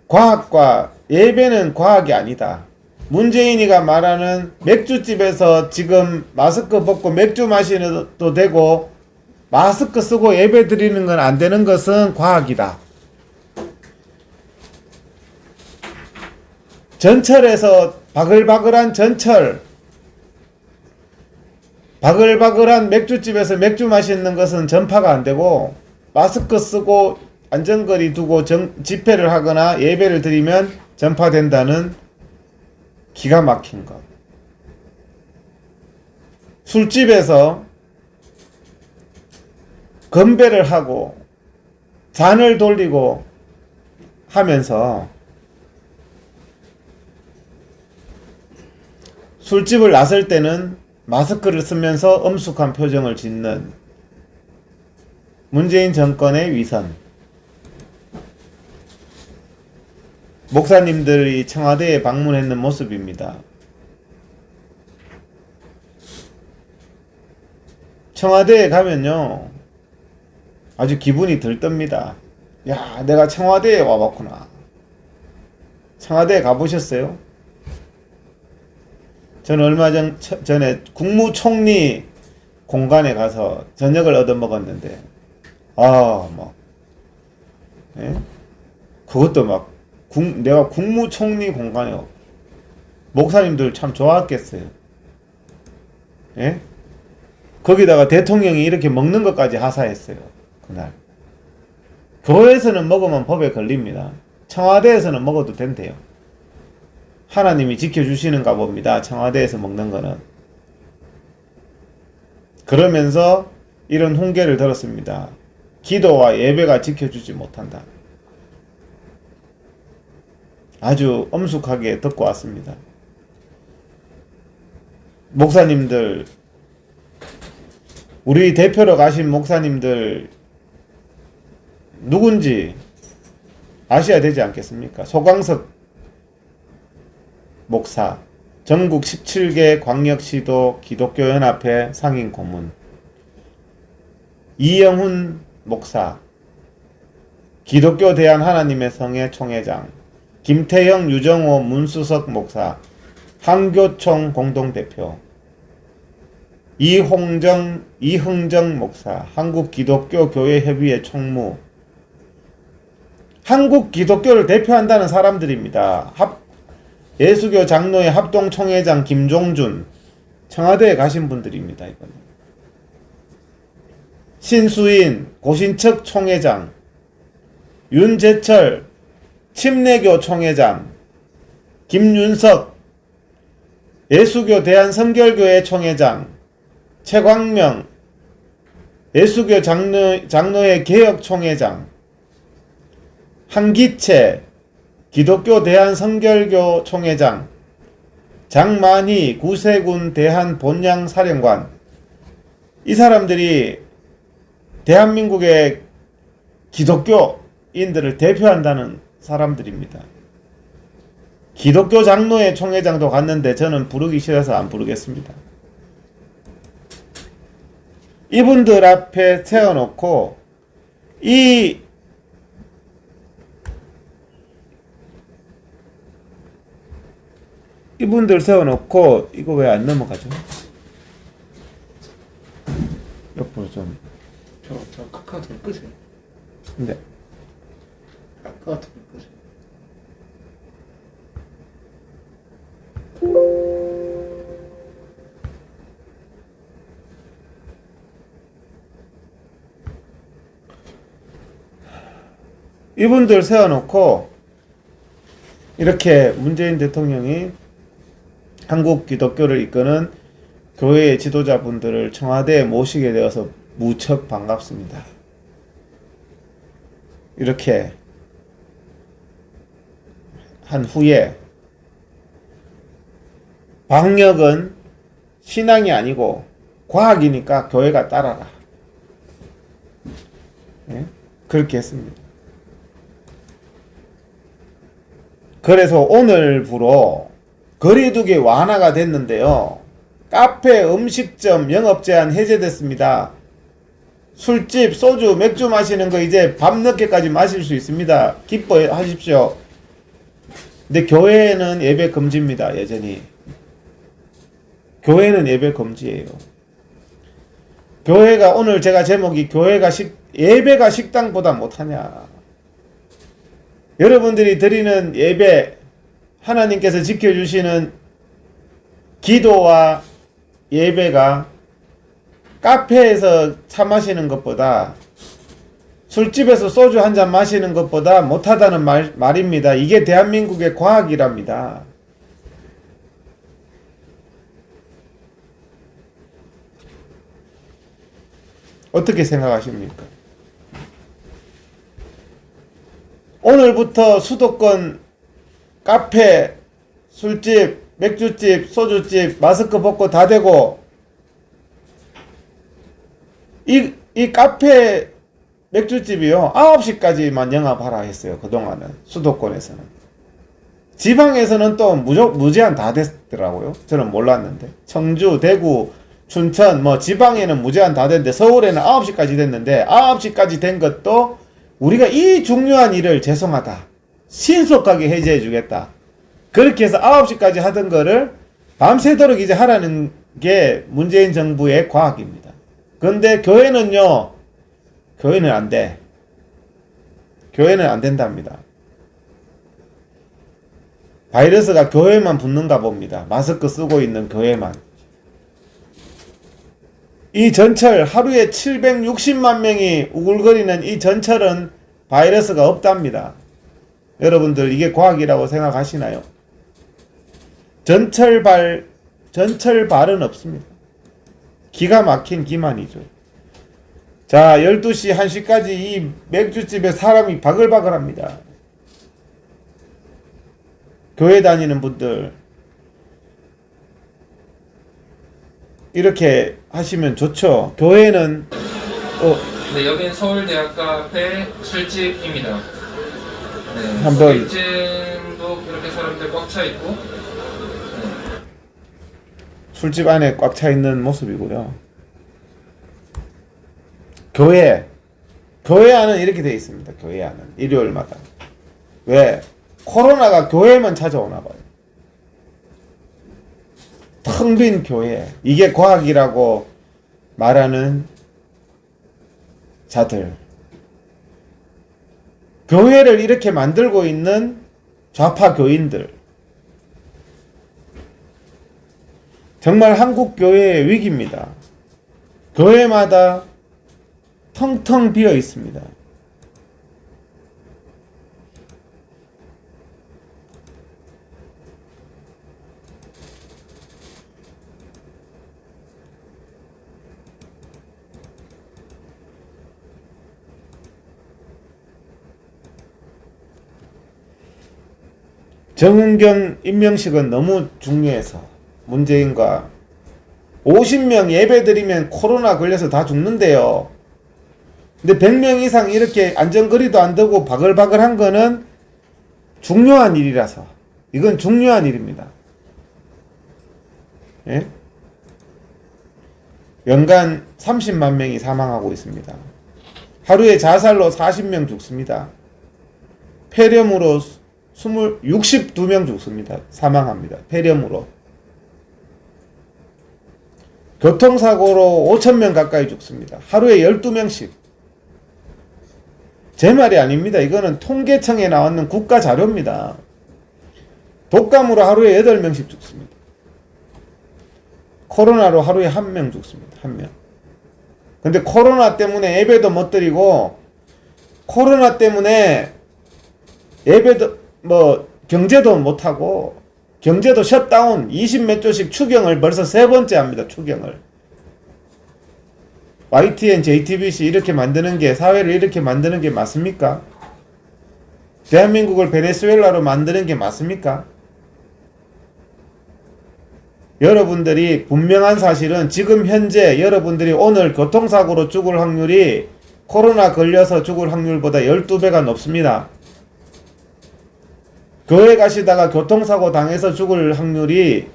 과학과 예배는 과학이 아니다. 문재인이가 말하는 맥주집에서 지금 마스크 벗고 맥주 마시도 되고 마스크 쓰고 예배 드리는 건 안 되는 것은 과학이다. 전철에서 바글바글한 전철, 바글바글한 맥주집에서 맥주 마시는 것은 전파가 안 되고, 마스크 쓰고 안전거리 두고 집회를 하거나 예배를 드리면 전파된다는 기가 막힌 것. 술집에서 건배를 하고 잔을 돌리고 하면서 술집을 나설 때는 마스크를 쓰면서 엄숙한 표정을 짓는 문재인 정권의 위선. 목사님들이 청와대에 방문했는 모습입니다. 청와대에 가면요, 아주 기분이 들뜹니다. 야, 내가 청와대에 와봤구나. 청와대에 가보셨어요? 저는 얼마 전에 국무총리 공간에 가서 저녁을 얻어먹었는데, 예? 그것도 막, 내가 국무총리 공간에, 목사님들 참 좋아했겠어요. 예? 거기다가 대통령이 이렇게 먹는 것까지 하사했어요. 그날. 교회에서는 먹으면 법에 걸립니다. 청와대에서는 먹어도 된대요. 하나님이 지켜주시는가 봅니다. 청와대에서 먹는 거는. 그러면서 이런 훈계를 들었습니다. 기도와 예배가 지켜주지 못한다. 아주 엄숙하게 듣고 왔습니다. 목사님들, 우리 대표로 가신 목사님들 누군지 아셔야 되지 않겠습니까? 소광석 목사, 전국 17개 광역시도 기독교연합회 상임 고문, 이영훈 목사, 기독교 대한 하나님의 성의 총회장, 김태형 유정호 문수석 목사, 한교총 공동대표, 이흥정 목사, 한국기독교교회협의회 총무, 한국 기독교를 대표한다는 사람들입니다. 예수교 장로회 합동총회장 김종준, 청와대에 가신 분들입니다. 이거는. 신수인 고신척 총회장, 윤재철 침례교 총회장, 김윤석 예수교 대한성결교회 총회장, 최광명 예수교 장로회 개혁총회장, 한기채 기독교 대한성결교 총회장, 장만희 구세군 대한본양사령관, 이 사람들이 대한민국의 기독교인들을 대표한다는 사람들입니다. 기독교 장로회 총회장도 갔는데 저는 부르기 싫어서 안 부르겠습니다. 이분들 앞에 세워놓고 이분들 세워놓고 이거 왜 안 넘어가죠? 옆으로 좀. 저 카카오톡 끄세요. 네. 카카오톡 끄세요. 이분들 세워놓고 이렇게 문재인 대통령이 한국 기독교를 이끄는 교회의 지도자분들을 청와대에 모시게 되어서 무척 반갑습니다. 이렇게 한 후에 방역은 신앙이 아니고 과학이니까 교회가 따라라. 네? 그렇게 했습니다. 그래서 오늘부로 거리두기 완화가 됐는데요. 카페, 음식점 영업 제한 해제됐습니다. 술집, 소주, 맥주 마시는 거 이제 밤늦게까지 마실 수 있습니다. 기뻐하십시오. 근데 교회는 예배 금지입니다. 여전히. 교회는 예배 금지예요. 교회가, 오늘 제가 제목이 예배가 식당보다 못하냐. 여러분들이 드리는 예배 하나님께서 지켜주시는 기도와 예배가 카페에서 차 마시는 것보다, 술집에서 소주 한 잔 마시는 것보다 못하다는 말입니다. 이게 대한민국의 과학이랍니다. 어떻게 생각하십니까? 오늘부터 수도권 카페, 술집, 맥주집, 소주집 마스크 벗고 다 되고, 이 카페, 맥주집이요 9시까지만 영업하라 했어요. 그동안은 수도권에서는. 지방에서는 또 무제한 다 됐더라고요. 저는 몰랐는데 청주, 대구, 춘천 뭐 지방에는 무제한 다 됐는데 서울에는 9시까지 됐는데, 9시까지 된 것도 우리가 이 중요한 일을 죄송하다, 신속하게 해제해 주겠다, 그렇게 해서 9시까지 하던 거를 밤새도록 이제 하라는 게 문재인 정부의 과학입니다. 그런데 교회는요, 교회는 안 돼. 교회는 안 된답니다. 바이러스가 교회만 붙는가 봅니다. 마스크 쓰고 있는 교회만. 이 전철, 하루에 760만 명이 우글거리는 이 전철은 바이러스가 없답니다. 여러분들 이게 과학이라고 생각하시나요? 전철발은 없습니다. 기가 막힌 기만이죠. 자, 12시, 1시까지 이 맥주집에 사람이 바글바글합니다. 교회 다니는 분들 이렇게 하시면 좋죠. 교회는 네, 여기는 서울대학가 앞에 술집입니다. 네, 한번 일진도 이렇게 사람들 꽉 차 있고, 술집 안에 꽉 차 있는 모습이고요. 교회 안은 이렇게 되어 있습니다. 교회 안은 일요일마다. 왜? 코로나가 교회만 찾아오나 봐요. 텅 빈 교회. 이게 과학이라고 말하는 자들. 교회를 이렇게 만들고 있는 좌파 교인들. 정말 한국 교회의 위기입니다. 교회마다 텅텅 비어 있습니다. 정은경 임명식은 너무 중요해서 문재인과 50명 예배 드리면 코로나 걸려서 다 죽는데요. 근데 100명 이상 이렇게 안전거리도 안 되고 바글바글한 거는 중요한 일이라서, 이건 중요한 일입니다. 예? 연간 30만 명이 사망하고 있습니다. 하루에 자살로 40명 죽습니다. 폐렴으로 62명 죽습니다. 사망합니다. 폐렴으로. 교통사고로 5,000명 가까이 죽습니다. 하루에 12명씩. 제 말이 아닙니다. 이거는 통계청에 나왔는 국가 자료입니다. 독감으로 하루에 8명씩 죽습니다. 코로나로 하루에 1명 죽습니다. 1명. 근데 코로나 때문에 예배도 못 드리고, 코로나 때문에 예배도 경제도 못하고, 경제도 셧다운 20몇 조씩 추경을 벌써 3번째 합니다. 추경을. YTN, JTBC 이렇게 만드는 게, 사회를 이렇게 만드는 게 맞습니까? 대한민국을 베네수엘라로 만드는 게 맞습니까? 여러분들이 분명한 사실은 지금 현재 여러분들이 오늘 교통사고로 죽을 확률이 코로나 걸려서 죽을 확률보다 12배가 높습니다. 교회 가시다가 교통사고 당해서 죽을 확률이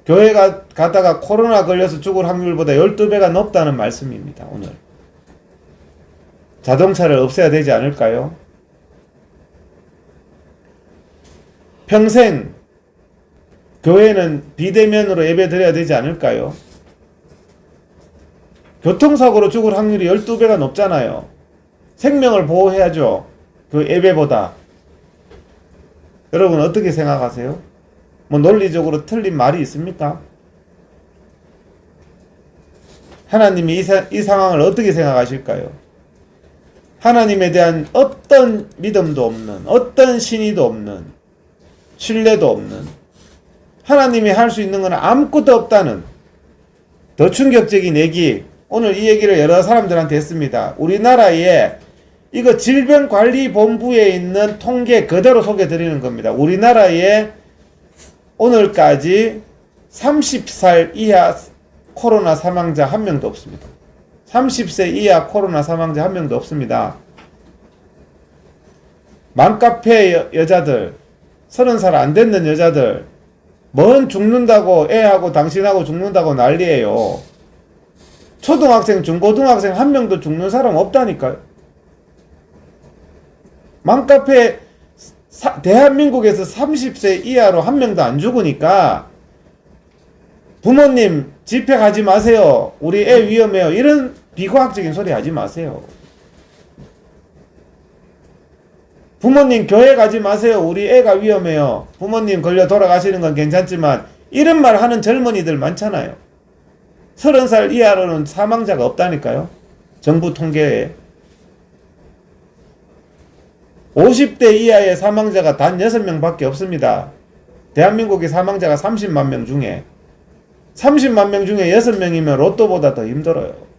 교회 가다가 코로나 걸려서 죽을 확률보다 12배가 높다는 말씀입니다. 오늘 자동차를 없애야 되지 않을까요? 평생 교회는 비대면으로 예배 드려야 되지 않을까요? 교통사고로 죽을 확률이 12배가 높잖아요. 생명을 보호해야죠. 그 예배보다. 여러분 어떻게 생각하세요? 뭐 논리적으로 틀린 말이 있습니까? 하나님이 이 상황을 어떻게 생각하실까요? 하나님에 대한 어떤 믿음도 없는, 어떤 신의도 없는, 신뢰도 없는, 하나님이 할 수 있는 건 아무것도 없다는, 더 충격적인 얘기, 오늘 이 얘기를 여러 사람들한테 했습니다. 우리나라에 이거 질병관리본부에 있는 통계 그대로 소개드리는 겁니다. 우리나라에 오늘까지 30살 이하 코로나 사망자 한 명도 없습니다. 30세 이하 코로나 사망자 한 명도 없습니다. 맘카페 여자들, 30살 안 됐는 여자들, 뭔 죽는다고 애하고 당신하고 죽는다고 난리예요. 초등학생, 중고등학생 한 명도 죽는 사람 없다니까요. 맘카페 대한민국에서 30세 이하로 한 명도 안 죽으니까 부모님 집회 가지 마세요. 우리 애 위험해요. 이런 비과학적인 소리 하지 마세요. 부모님 교회 가지 마세요. 우리 애가 위험해요. 부모님 걸려 돌아가시는 건 괜찮지만 이런 말 하는 젊은이들 많잖아요. 30살 이하로는 사망자가 없다니까요. 정부 통계에. 50대 이하의 사망자가 단 6명밖에 없습니다. 대한민국의 사망자가 30만 명 중에 30만 명 중에 6명이면 로또보다 더 힘들어요.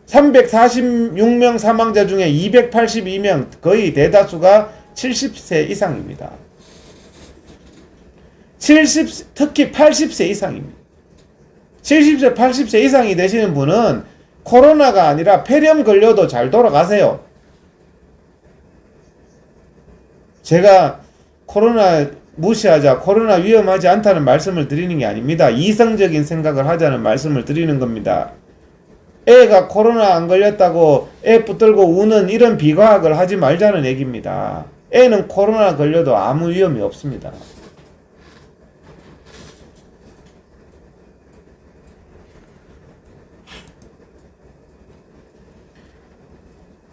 346명 사망자 중에 282명, 거의 대다수가 70세 이상입니다. 특히 80세 이상입니다. 70세, 80세 이상이 되시는 분은 코로나가 아니라 폐렴 걸려도 잘 돌아가세요. 제가 코로나 무시하자, 코로나 위험하지 않다는 말씀을 드리는 게 아닙니다. 이성적인 생각을 하자는 말씀을 드리는 겁니다. 애가 코로나 안 걸렸다고 애 붙들고 우는 이런 비과학을 하지 말자는 얘기입니다. 애는 코로나 걸려도 아무 위험이 없습니다.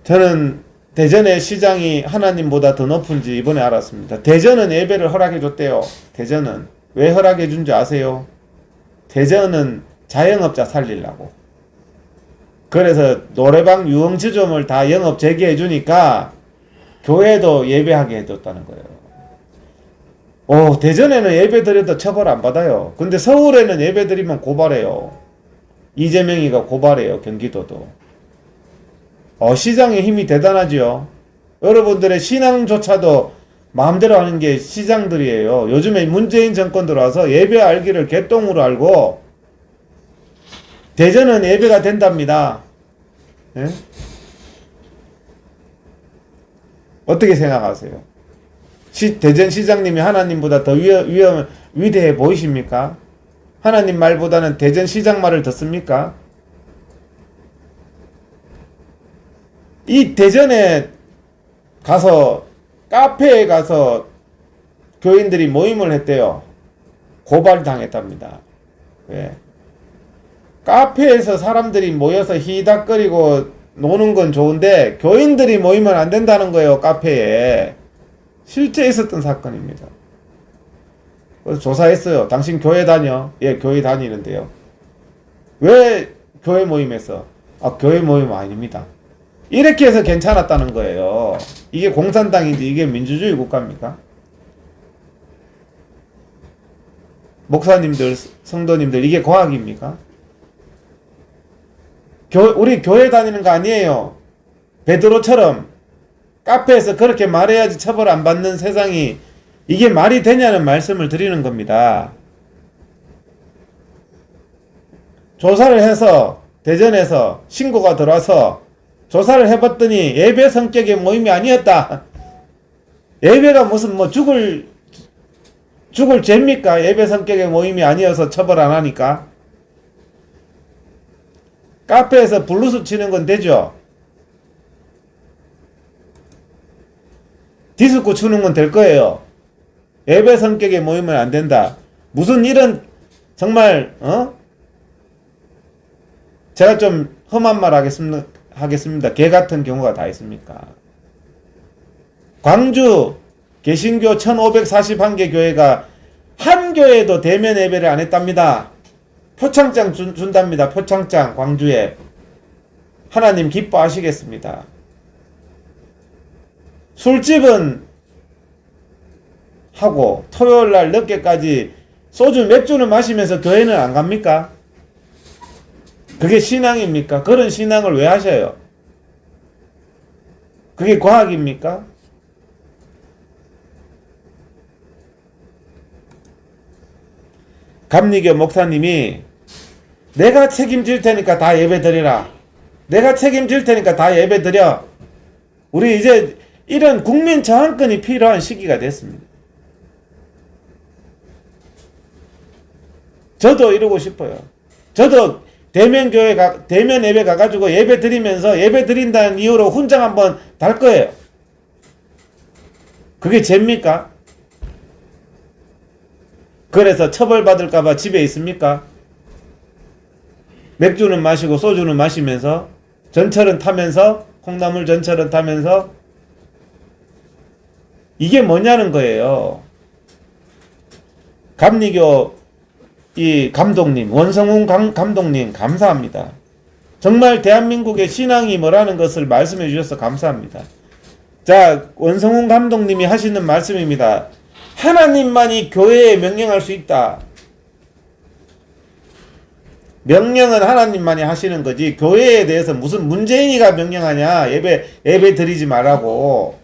저는 대전의 시장이 하나님보다 더 높은지 이번에 알았습니다. 대전은 예배를 허락해 줬대요. 대전은 왜 허락해 준지 아세요? 대전은 자영업자 살리려고. 그래서 노래방 유흥주점을 다 영업 재개해 주니까 교회도 예배하게 해줬다는 거예요. 대전에는 예배 드려도 처벌 안 받아요. 근데 서울에는 예배 드리면 고발해요. 이재명이가 고발해요. 경기도도. 시장의 힘이 대단하죠. 여러분들의 신앙조차도 마음대로 하는 게 시장들이에요. 요즘에 문재인 정권 들어와서 예배 알기를 개똥으로 알고 대전은 예배가 된답니다. 예? 어떻게 생각하세요? 대전시장님이 하나님보다 더 위대해 보이십니까? 하나님 말보다는 대전시장 말을 듣습니까? 이 대전에 가서 카페에 가서 교인들이 모임을 했대요. 고발당했답니다. 왜? 카페에서 사람들이 모여서 히닥거리고 노는 건 좋은데 교인들이 모이면 안 된다는 거예요. 카페에. 실제 있었던 사건입니다. 그래서 조사했어요. 당신 교회 다녀? 예, 교회 다니는데요. 왜 교회 모임에서? 교회 모임 아닙니다. 이렇게 해서 괜찮았다는 거예요. 이게 공산당인지 이게 민주주의 국가입니까? 목사님들, 성도님들, 이게 과학입니까? 우리 교회 다니는 거 아니에요. 베드로처럼 카페에서 그렇게 말해야지 처벌 안 받는 세상이 이게 말이 되냐는 말씀을 드리는 겁니다. 조사를 해서 대전에서 신고가 들어와서 조사를 해봤더니 예배 성격의 모임이 아니었다. 예배가 무슨 죽을 죄입니까? 예배 성격의 모임이 아니어서 처벌 안 하니까. 카페에서 블루스 치는 건 되죠. 디스코 추는 건 될 거예요. 예배 성격의 모임은 안 된다. 무슨 이런 정말 제가 좀 험한 말 하겠습니다. 개 같은 경우가 다 있습니까? 광주 개신교 1541개 교회가 한 교회도 대면 예배를 안 했답니다. 표창장 준답니다. 표창장 광주에. 하나님 기뻐하시겠습니다. 술집은 하고 토요일날 늦게까지 소주 맥주는 마시면서 교회는 안 갑니까? 그게 신앙입니까? 그런 신앙을 왜 하셔요? 그게 과학입니까? 감리교 목사님이 내가 책임질 테니까 다 예배 드리라. 내가 책임질 테니까 다 예배 드려. 우리 이제 이런 국민 저항권이 필요한 시기가 됐습니다. 저도 이러고 싶어요. 저도 대면 예배 가가지고 예배 드리면서 예배 드린다는 이유로 훈장 한번 달 거예요. 그게 죄입니까? 그래서 처벌받을까봐 집에 있습니까? 맥주는 마시고 소주는 마시면서 전철은 타면서 콩나물 전철은 타면서 이게 뭐냐는 거예요. 감리교 이 감독님, 원성훈 감독님 감사합니다. 정말 대한민국의 신앙이 뭐라는 것을 말씀해 주셔서 감사합니다. 자, 원성훈 감독님이 하시는 말씀입니다. 하나님만이 교회에 명령할 수 있다. 명령은 하나님만이 하시는 거지 교회에 대해서 무슨 문재인이가 명령하냐. 예배 드리지 말라고.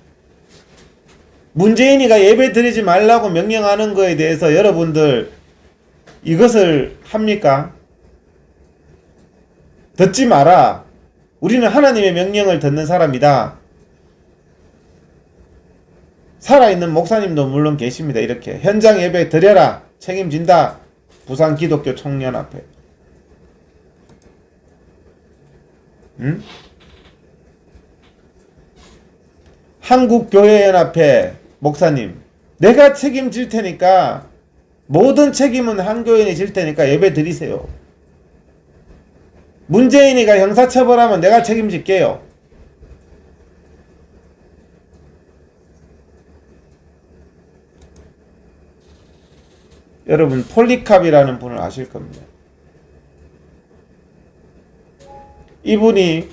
문재인이가 예배 드리지 말라고 명령하는 거에 대해서 여러분들 이것을 합니까? 듣지 마라. 우리는 하나님의 명령을 듣는 사람이다. 살아있는 목사님도 물론 계십니다. 이렇게 현장 예배 드려라. 책임진다. 부산 기독교 청년앞에. 응? 한국교회연합회 목사님, 내가 책임질 테니까 모든 책임은 한교인이 질 테니까 예배 드리세요. 문재인이가 형사처벌하면 내가 책임질게요. 여러분 폴리캅이라는 분을 아실 겁니다. 이분이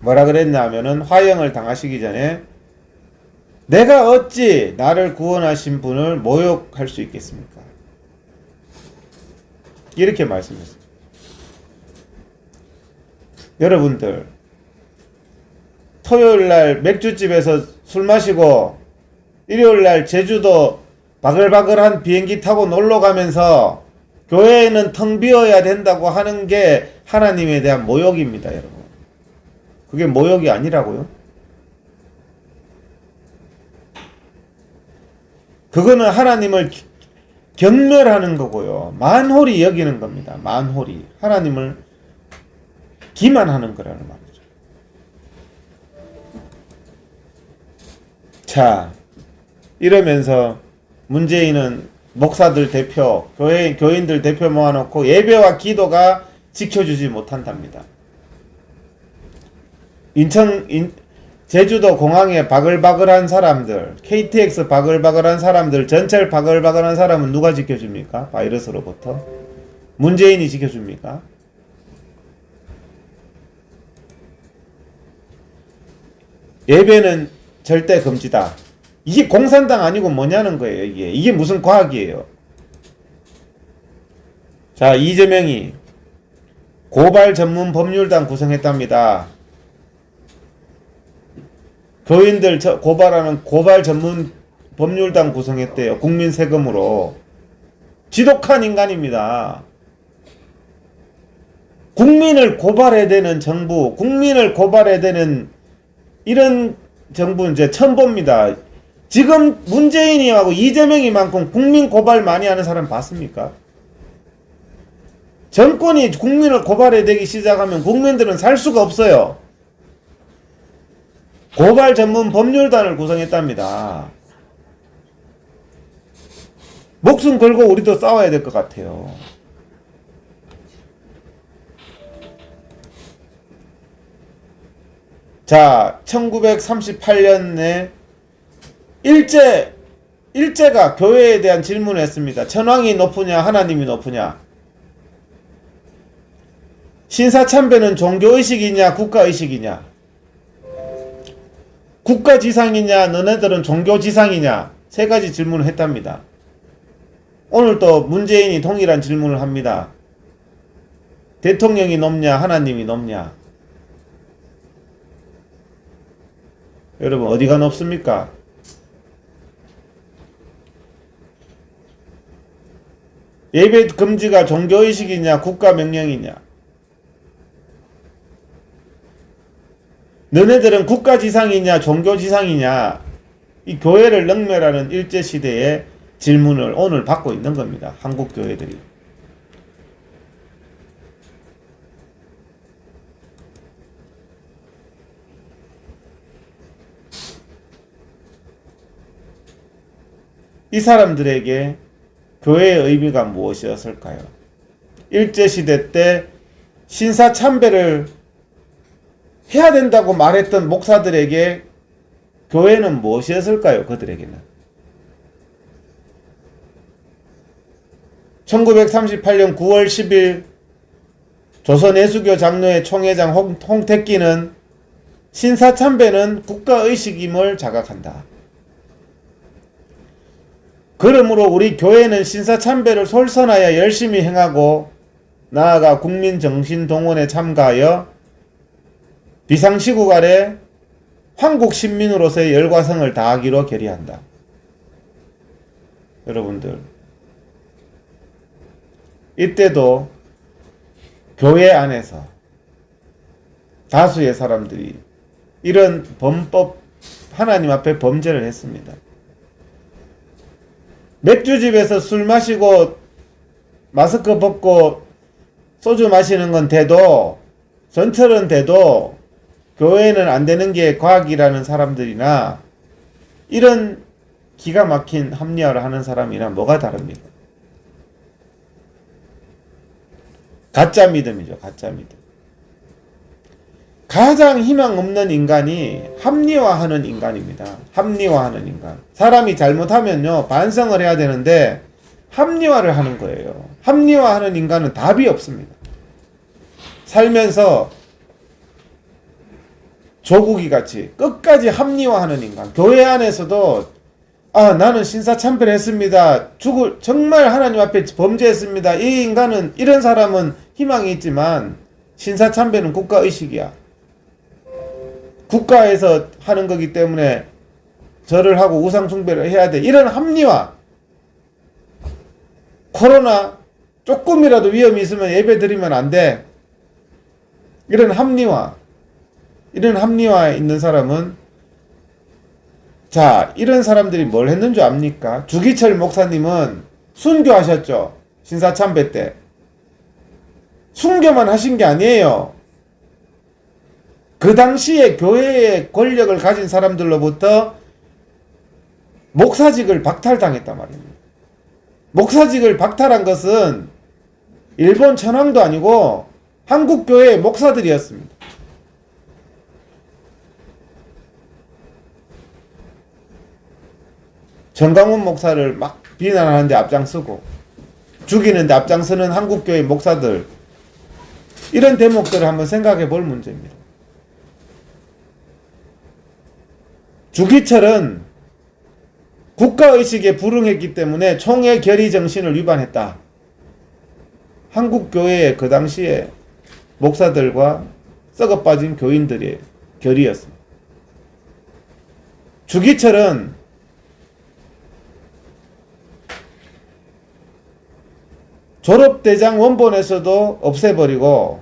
뭐라 그랬냐 하면은 화형을 당하시기 전에 내가 어찌 나를 구원하신 분을 모욕할 수 있겠습니까? 이렇게 말씀했습니다. 여러분들 토요일날 맥주집에서 술 마시고 일요일날 제주도 바글바글한 비행기 타고 놀러가면서 교회는 텅 비어야 된다고 하는 게 하나님에 대한 모욕입니다, 여러분. 그게 모욕이 아니라고요? 그거는 하나님을 경멸하는 거고요. 만홀히 여기는 겁니다. 만홀히. 하나님을 기만하는 거라는 말이죠. 자, 이러면서 문재인은 목사들 대표, 교인들 대표 모아놓고 예배와 기도가 지켜주지 못한답니다. 제주도 공항에 바글바글한 사람들, KTX 바글바글한 사람들, 전철 바글바글한 사람은 누가 지켜줍니까? 바이러스로부터. 문재인이 지켜줍니까? 예배는 절대 금지다. 이게 공산당 아니고 뭐냐는 거예요. 이게 무슨 과학이에요. 자, 이재명이 고발 전문 법률단 구성했답니다. 교인들 고발하는 고발 전문 법률단 구성했대요. 국민 세금으로. 지독한 인간입니다. 국민을 고발해야 되는 정부, 국민을 고발해야 되는 이런 정부 이제 처음 봅니다. 지금 문재인이하고 이재명이만큼 국민 고발 많이 하는 사람 봤습니까? 정권이 국민을 고발해야 되기 시작하면 국민들은 살 수가 없어요. 고발 전문 법률단을 구성했답니다. 목숨 걸고 우리도 싸워야 될 것 같아요. 자, 1938년에 일제가 교회에 대한 질문을 했습니다. 천황이 높으냐 하나님이 높으냐. 신사참배는 종교의식이냐 국가의식이냐. 국가지상이냐 너네들은 종교지상이냐. 세 가지 질문을 했답니다. 오늘 또 문재인이 동일한 질문을 합니다. 대통령이 높냐 하나님이 높냐. 여러분 어디가 높습니까? 예배 금지가 종교의식이냐 국가명령이냐. 너네들은 국가지상이냐 종교지상이냐. 이 교회를 능멸하는 일제시대의 질문을 오늘 받고 있는 겁니다. 한국 교회들이. 이 사람들에게 교회의 의미가 무엇이었을까요? 일제시대 때 신사참배를 해야 된다고 말했던 목사들에게 교회는 무엇이었을까요? 그들에게는 1938년 9월 10일 조선예수교 장로회 총회장 홍택기는 신사참배는 국가의식임을 자각한다. 그러므로 우리 교회는 신사참배를 솔선하여 열심히 행하고 나아가 국민정신동원에 참가하여 비상시국 아래 황국신민으로서의 열과성을 다하기로 결의한다. 여러분들 이때도 교회 안에서 다수의 사람들이 이런 범법 하나님 앞에 범죄를 했습니다. 맥주집에서 술 마시고 마스크 벗고 소주 마시는 건 돼도 전철은 돼도 교회는 안 되는 게 과학이라는 사람들이나 이런 기가 막힌 합리화를 하는 사람이나 뭐가 다릅니까? 가짜 믿음이죠. 가짜 믿음. 가장 희망 없는 인간이 합리화하는 인간입니다. 합리화하는 인간. 사람이 잘못하면요 반성을 해야 되는데 합리화를 하는 거예요. 합리화하는 인간은 답이 없습니다. 살면서 조국이 같이 끝까지 합리화하는 인간. 교회 안에서도 나는 신사참배를 했습니다. 정말 하나님 앞에 범죄했습니다. 이 인간은 이런 사람은 희망이 있지만 신사참배는 국가의식이야. 국가에서 하는 거기 때문에 절을 하고 우상숭배를 해야 돼. 이런 합리화. 코로나 조금이라도 위험이 있으면 예배 드리면 안 돼. 이런 합리화. 이런 합리화에 있는 사람은 자, 이런 사람들이 뭘 했는 줄 압니까? 주기철 목사님은 순교하셨죠. 신사참배 때. 순교만 하신 게 아니에요. 그 당시에 교회의 권력을 가진 사람들로부터 목사직을 박탈당했단 말입니다. 목사직을 박탈한 것은 일본 천황도 아니고 한국 교회의 목사들이었습니다. 정강훈 목사를 막 비난하는데 앞장서고 죽이는데 앞장서는 한국교회 목사들, 이런 대목들을 한번 생각해 볼 문제입니다. 주기철은 국가의식에 불응했기 때문에 총회 결의 정신을 위반했다. 한국교회의 그 당시에 목사들과 썩어빠진 교인들의 결의였습니다. 주기철은 졸업대장 원본에서도 없애버리고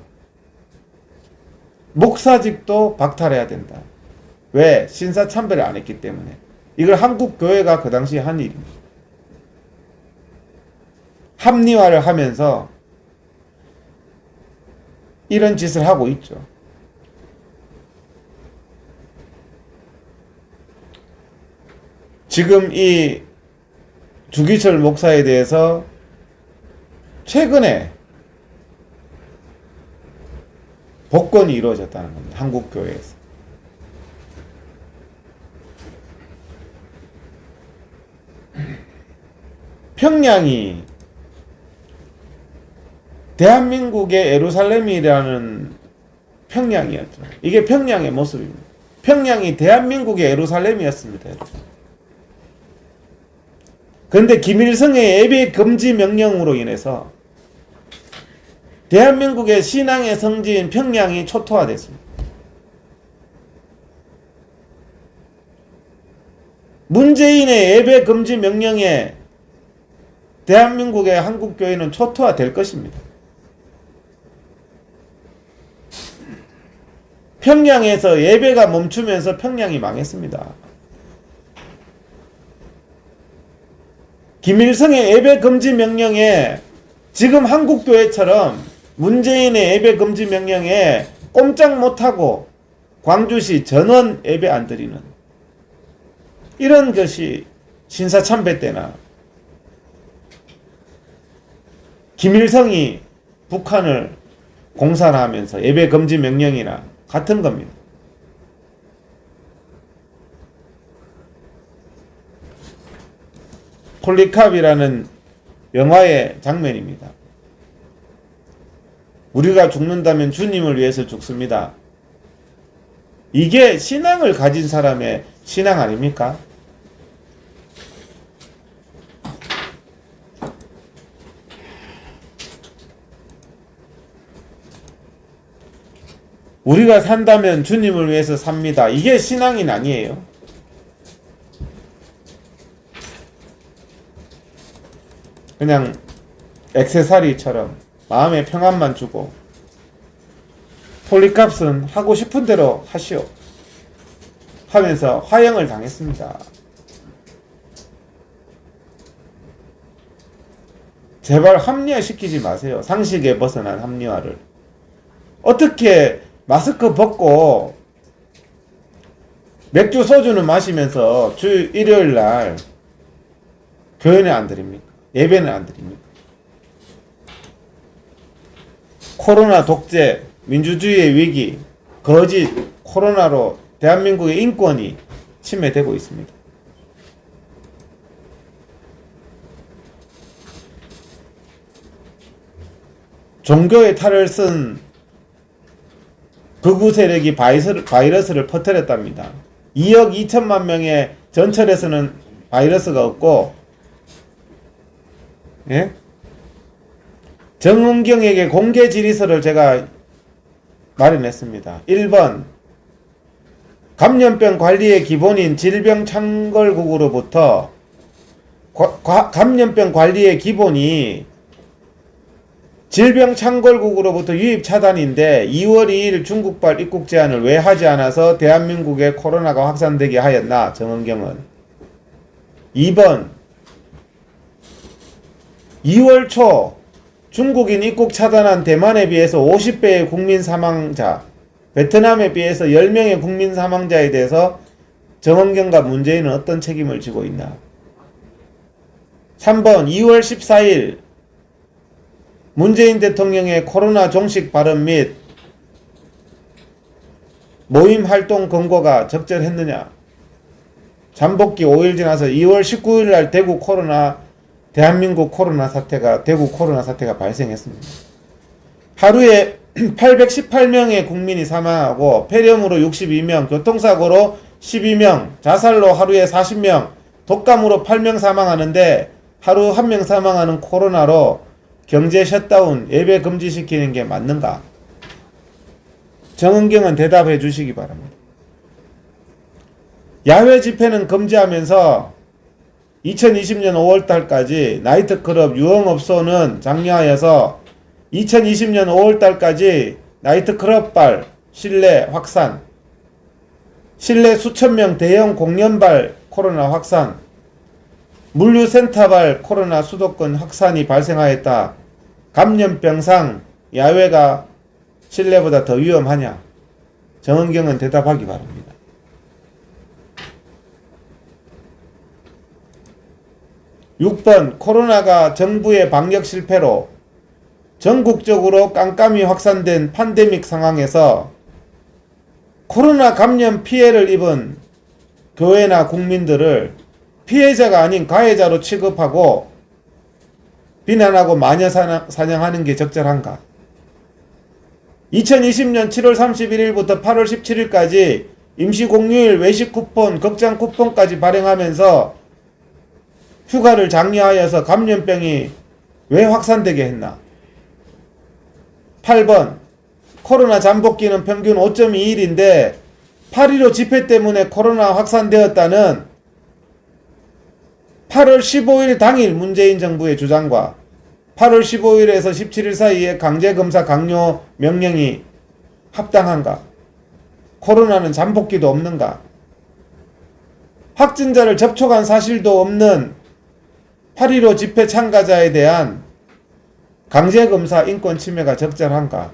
목사직도 박탈해야 된다. 왜? 신사참배를 안 했기 때문에. 이걸 한국교회가 그 당시에 한 일입니다. 합리화를 하면서 이런 짓을 하고 있죠. 지금 이 주기철 목사에 대해서 최근에 복권이 이루어졌다는 겁니다. 한국교회에서. 평양이 대한민국의 예루살렘이라는 평양이었죠. 이게 평양의 모습입니다. 평양이 대한민국의 예루살렘이었습니다. 그런데 김일성의 예배 금지 명령으로 인해서 대한민국의 신앙의 성지인 평양이 초토화됐습니다. 문재인의 예배 금지 명령에 대한민국의 한국교회는 초토화될 것입니다. 평양에서 예배가 멈추면서 평양이 망했습니다. 김일성의 예배 금지 명령에 지금 한국교회처럼 문재인의 예배 금지 명령에 꼼짝 못하고 광주시 전원 예배 안 드리는 이런 것이 신사참배 때나 김일성이 북한을 공산화하면서 예배 금지 명령이나 같은 겁니다. 폴리캅이라는 영화의 장면입니다. 우리가 죽는다면 주님을 위해서 죽습니다. 이게 신앙을 가진 사람의 신앙 아닙니까? 우리가 산다면 주님을 위해서 삽니다. 이게 신앙인 아니에요. 그냥 액세서리처럼 마음의 평안만 주고 폴리캅은 하고 싶은 대로 하시오 하면서 화형을 당했습니다. 제발 합리화시키지 마세요. 상식에 벗어난 합리화를. 어떻게 마스크 벗고 맥주 소주는 마시면서 주 일요일 날 교회는 안 드립니까? 예배는 안 드립니까? 코로나 독재, 민주주의의 위기, 거짓, 코로나로 대한민국의 인권이 침해되고 있습니다. 종교의 탈을 쓴 극우 세력이 바이러스를 퍼뜨렸답니다. 2억 2천만 명의 전철에서는 바이러스가 없고, 예? 정은경에게 공개 질의서를 제가 마련했습니다. 1번 감염병 관리의 기본인 질병창궐국으로부터 감염병 관리의 기본이 질병창궐국으로부터 유입 차단인데 2월 2일 중국발 입국 제한을 왜 하지 않아서 대한민국에 코로나가 확산되게 하였나? 정은경은. 2번 2월 초 중국인 입국 차단한 대만에 비해서 50배의 국민 사망자, 베트남에 비해서 10명의 국민 사망자에 대해서 정은경과 문재인은 어떤 책임을 지고 있나? 3번 2월 14일 문재인 대통령의 코로나 종식 발언 및 모임 활동 권고가 적절했느냐? 잠복기 5일 지나서 2월 19일 날 대구 코로나 사태가 발생했습니다. 하루에 818명의 국민이 사망하고 폐렴으로 62명, 교통사고로 12명, 자살로 하루에 40명, 독감으로 8명 사망하는데 하루 1명 사망하는 코로나로 경제 셧다운, 예배 금지시키는 게 맞는가? 정은경은 대답해 주시기 바랍니다. 야외 집회는 금지하면서 2020년 5월달까지 나이트클럽 유흥업소는 장려하여서 2020년 5월달까지 나이트클럽발 실내 확산, 실내 수천명 대형 공연발 코로나 확산, 물류센터발 코로나 수도권 확산이 발생하였다. 감염병상 야외가 실내보다 더 위험하냐? 정은경은 대답하기 바랍니다. 6번 코로나가 정부의 방역 실패로 전국적으로 깜깜이 확산된 팬데믹 상황에서 코로나 감염 피해를 입은 교회나 국민들을 피해자가 아닌 가해자로 취급하고 비난하고 마녀 사냥하는 게 적절한가? 2020년 7월 31일부터 8월 17일까지 임시 공휴일 외식 쿠폰, 극장 쿠폰까지 발행하면서 휴가를 장려하여서 감염병이 왜 확산되게 했나? 8번 코로나 잠복기는 평균 5.2일인데 8.15 집회 때문에 코로나 확산되었다는 8월 15일 당일 문재인 정부의 주장과 8월 15일에서 17일 사이에 강제검사 강요 명령이 합당한가? 코로나는 잠복기도 없는가? 확진자를 접촉한 사실도 없는 8.15 집회 참가자에 대한 강제검사 인권 침해가 적절한가?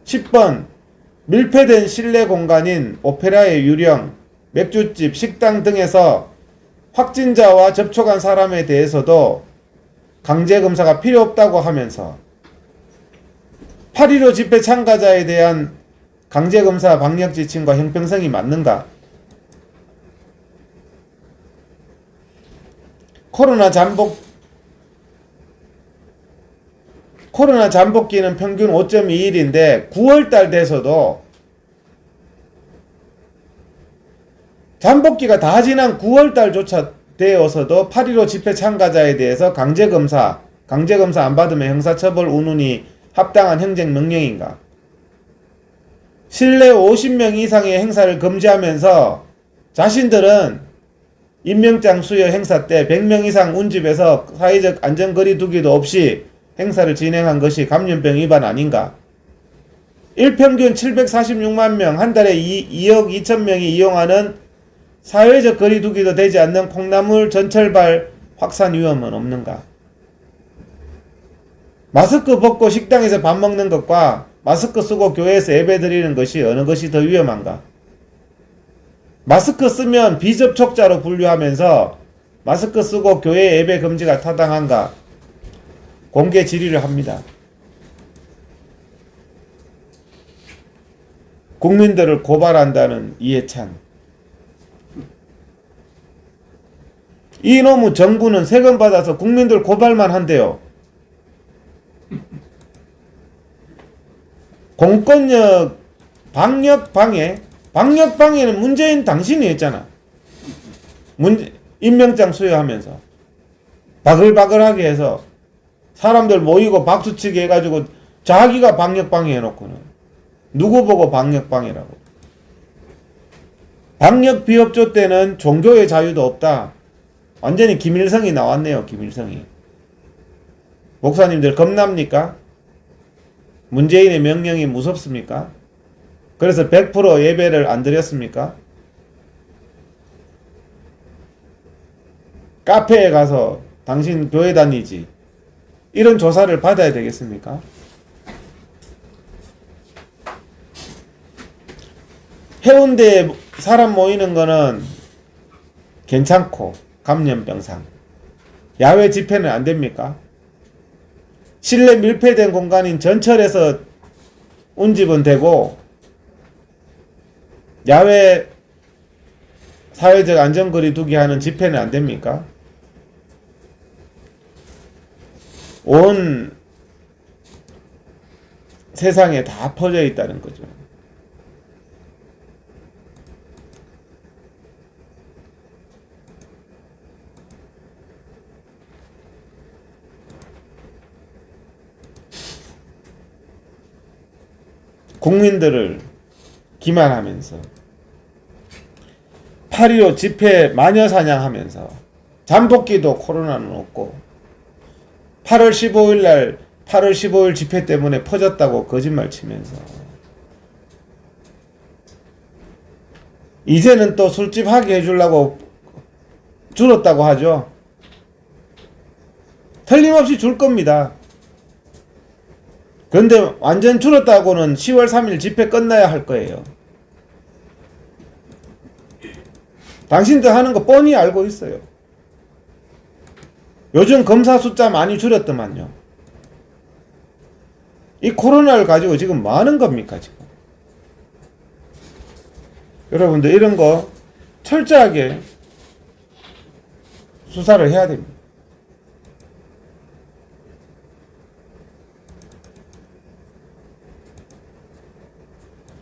10번 밀폐된 실내 공간인 오페라의 유령, 맥주집, 식당 등에서 확진자와 접촉한 사람에 대해서도 강제검사가 필요 없다고 하면서 8.15 집회 참가자에 대한 강제검사 방역 지침과 형평성이 맞는가? 코로나 잠복기는 평균 5.2일인데 9월달 돼서도 잠복기가 다 지난 9월달조차 되어서도 8.15 집회 참가자에 대해서 강제검사 안 받으면 형사처벌 운운이 합당한 행정명령인가? 실내 50명 이상의 행사를 금지하면서 자신들은 임명장 수여 행사 때 100명 이상 운집에서 사회적 안전거리 두기도 없이 행사를 진행한 것이 감염병 위반 아닌가? 일평균 746만 명, 한 달에 2억 2천 명이 이용하는 사회적 거리 두기도 되지 않는 콩나물 전철발 확산 위험은 없는가? 마스크 벗고 식당에서 밥 먹는 것과 마스크 쓰고 교회에서 예배 드리는 것이 어느 것이 더 위험한가? 마스크 쓰면 비접촉자로 분류하면서 마스크 쓰고 교회 예배 금지가 타당한가? 공개 질의를 합니다. 국민들을 고발한다는 이해찬. 이놈의 정부는 세금 받아서 국민들 고발만 한대요. 공권력 방역방해는 문재인 당신이 했잖아. 임명장 수여하면서 바글바글하게 해서 사람들 모이고 박수치게 해가지고 자기가 방역방해 해놓고는 누구 보고 방역방해라고. 방역 비협조 때는 종교의 자유도 없다. 완전히 김일성이 나왔네요. 김일성이. 목사님들 겁납니까? 문재인의 명령이 무섭습니까? 그래서 100% 예배를 안 드렸습니까? 카페에 가서 당신 교회 다니지, 이런 조사를 받아야 되겠습니까? 해운대에 사람 모이는 거는 괜찮고 감염병상, 야외 집회는 안 됩니까? 실내 밀폐된 공간인 전철에서 운집은 되고 야외 사회적 안전거리 두기 하는 집회는 안 됩니까? 온 세상에 다 퍼져 있다는 거죠. 국민들을 기만하면서 8.15 집회 마녀 사냥하면서 잠복기도 코로나는 없고 8월 15일 날 8월 15일 집회 때문에 퍼졌다고 거짓말 치면서 이제는 또 술집 하게 해주려고 줄었다고 하죠. 틀림없이 줄 겁니다. 그런데 완전 줄었다고는 10월 3일 집회 끝나야 할 거예요. 당신들 하는 거 뻔히 알고 있어요. 요즘 검사 숫자 많이 줄였더만요. 이 코로나를 가지고 지금 뭐 하는 겁니까, 지금? 여러분들 이런 거 철저하게 수사를 해야 됩니다.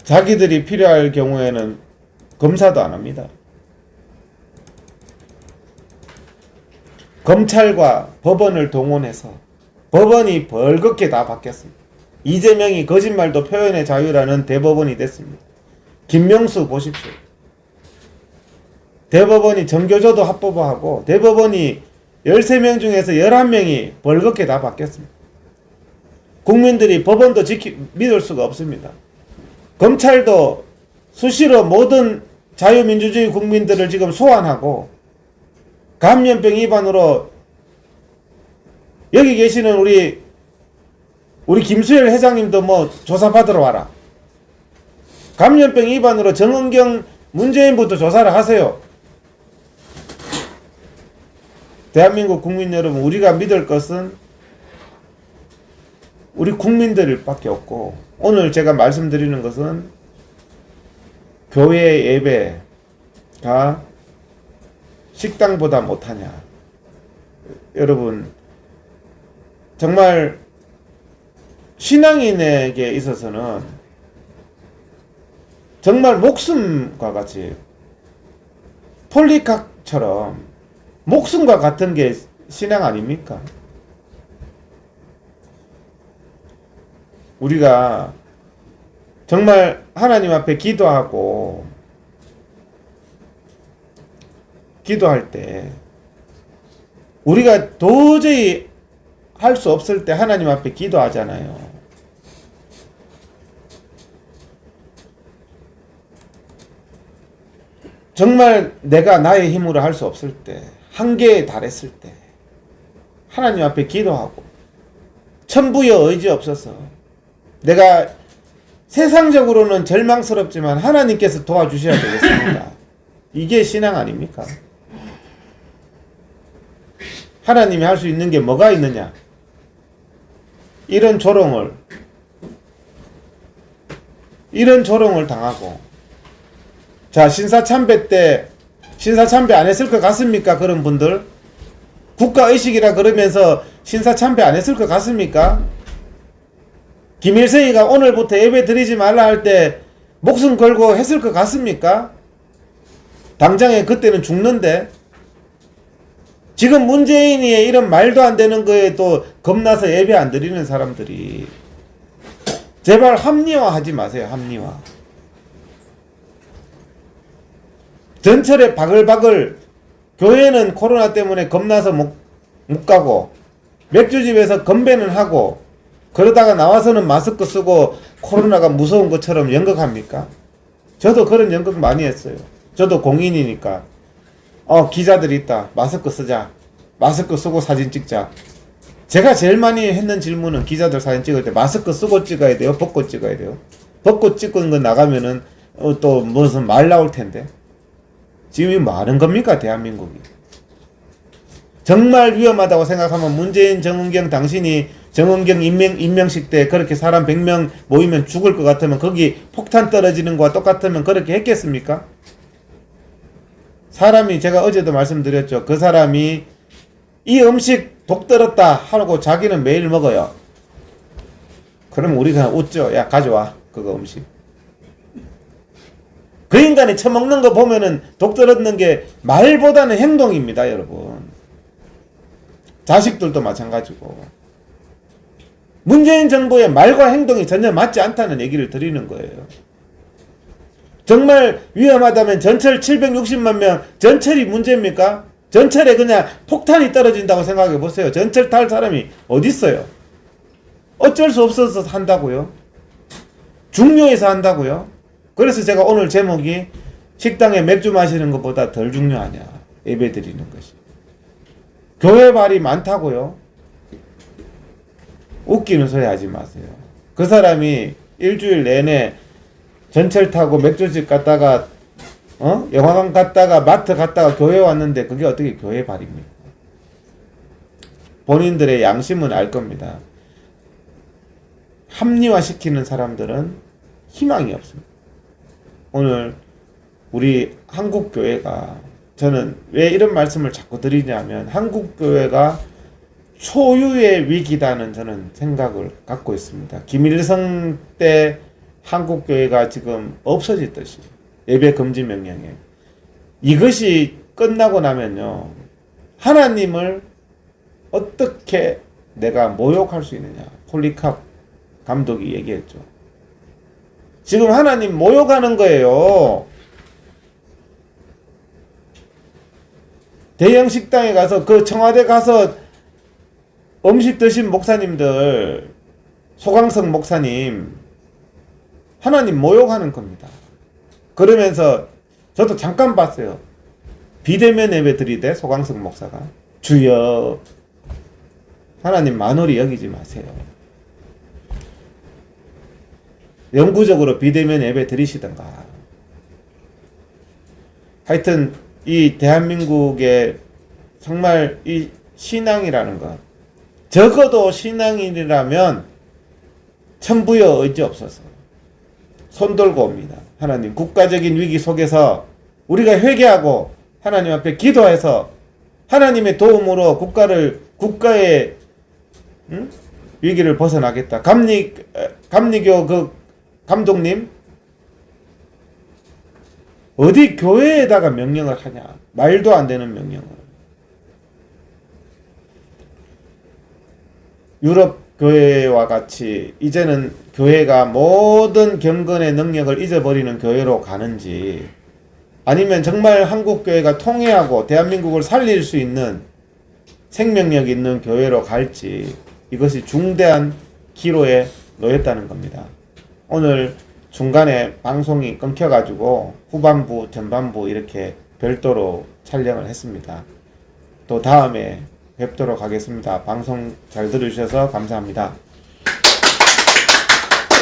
자기들이 필요할 경우에는 검사도 안 합니다. 검찰과 법원을 동원해서 법원이 벌겋게 다 바뀌었습니다. 이재명이 거짓말도 표현의 자유라는 대법원이 됐습니다. 김명수 보십시오. 대법원이 정교조도 합법화하고 대법원이 13명 중에서 11명이 벌겋게 다 바뀌었습니다. 국민들이 법원도 믿을 수가 없습니다. 검찰도 수시로 모든 자유민주주의 국민들을 지금 소환하고 감염병 위반으로 여기 계시는 우리 김수열 회장님도 뭐 조사받으러 와라. 감염병 위반으로 정은경 문재인부터 조사를 하세요. 대한민국 국민 여러분, 우리가 믿을 것은 우리 국민들 밖에 없고, 오늘 제가 말씀드리는 것은 교회 예배가 식당보다 못하냐. 여러분, 정말 신앙인에게 있어서는 정말 목숨과 같이, 폴리카처럼 목숨과 같은 게 신앙 아닙니까? 우리가 정말 하나님 앞에 기도할 때 우리가 도저히 할 수 없을 때 하나님 앞에 기도하잖아요. 정말 내가 나의 힘으로 할 수 없을 때, 한계에 달했을 때 하나님 앞에 기도하고, 천부여 의지 없어서 내가 세상적으로는 절망스럽지만 하나님께서 도와주셔야 되겠습니다. 이게 신앙 아닙니까? 하나님이 할 수 있는 게 뭐가 있느냐? 이런 조롱을 당하고, 자, 신사참배 때 신사참배 안 했을 것 같습니까? 그런 분들 국가의식이라 그러면서 신사참배 안 했을 것 같습니까? 김일성이가 오늘부터 예배 드리지 말라 할 때 목숨 걸고 했을 것 같습니까? 당장에 그때는 죽는데, 지금 문재인이 이런 말도 안 되는 거에 또 겁나서 예배 안 드리는 사람들이, 제발 합리화하지 마세요. 합리화. 전철에 바글바글, 교회는 코로나 때문에 겁나서 못 가고, 맥주집에서 건배는 하고, 그러다가 나와서는 마스크 쓰고 코로나가 무서운 것처럼 연극합니까? 저도 그런 연극 많이 했어요. 저도 공인이니까. 기자들이 있다. 마스크 쓰자. 마스크 쓰고 사진 찍자. 제가 제일 많이 했는 질문은, 기자들 사진 찍을 때 마스크 쓰고 찍어야 돼요? 벗고 찍어야 돼요? 벗고 찍은 거 나가면은 또 무슨 말 나올 텐데. 지금 이 뭐 하는 겁니까, 대한민국이? 정말 위험하다고 생각하면 문재인, 정은경, 당신이 정은경 임명식 때 그렇게 사람 100명 모이면 죽을 것 같으면, 거기 폭탄 떨어지는 거와 똑같으면 그렇게 했겠습니까? 사람이, 제가 어제도 말씀드렸죠. 그 사람이 이 음식 독 들었다 하고 자기는 매일 먹어요. 그러면 우리가 웃죠. 야, 가져와 그거 음식. 그 인간이 처먹는 거 보면은 독 들었는 게 말보다는 행동입니다, 여러분. 자식들도 마찬가지고. 문재인 정부의 말과 행동이 전혀 맞지 않다는 얘기를 드리는 거예요. 정말 위험하다면 전철 760만 명, 전철이 문제입니까? 전철에 그냥 폭탄이 떨어진다고 생각해 보세요. 전철 탈 사람이 어디 있어요? 어쩔 수 없어서 한다고요? 중요해서 한다고요? 그래서 제가 오늘 제목이 식당에 맥주 마시는 것보다 덜 중요하냐, 예배 드리는 것이. 교회 발이 많다고요? 웃기는 소리 하지 마세요. 그 사람이 일주일 내내 전철 타고 맥주집 갔다가 영화관 갔다가 마트 갔다가 교회 왔는데 그게 어떻게 교회 발입니까? 본인들의 양심은 알 겁니다. 합리화시키는 사람들은 희망이 없습니다. 오늘 우리 한국교회가, 저는 왜 이런 말씀을 자꾸 드리냐면, 한국교회가 초유의 위기다는 저는 생각을 갖고 있습니다. 김일성 때 한국교회가 지금 없어졌듯이 예배 금지 명령에 이것이 끝나고 나면요 하나님을 어떻게 내가 모욕할 수 있느냐 폴리캅 감독이 얘기했죠. 지금 하나님 모욕하는 거예요. 대형 식당에 가서 그 청와대 가서 음식 드신 목사님들 소강성 목사님 하나님 모욕하는 겁니다. 그러면서 저도 잠깐 봤어요. 비대면 예배 드리되 소강성 목사가 주여 하나님 만홀히 여기지 마세요. 영구적으로 비대면 예배 드리시던가. 하여튼 이 대한민국의 정말 이 신앙이라는 것 적어도 신앙인이라면 천부여 의지 없어서 손 들고 옵니다. 하나님 국가적인 위기 속에서 우리가 회개하고 하나님 앞에 기도해서 하나님의 도움으로 국가의 위기를 벗어나겠다. 감리교 그 감독님 어디 교회에다가 명령을 하냐. 말도 안 되는 명령을. 유럽 교회와 같이 이제는 교회가 모든 경건의 능력을 잊어버리는 교회로 가는지 아니면 정말 한국 교회가 통회하고 대한민국을 살릴 수 있는 생명력 있는 교회로 갈지 이것이 중대한 기로에 놓였다는 겁니다. 오늘 중간에 방송이 끊겨가지고 후반부, 전반부 이렇게 별도로 촬영을 했습니다. 또 다음에 뵙도록 하겠습니다. 방송 잘 들어주셔서 감사합니다.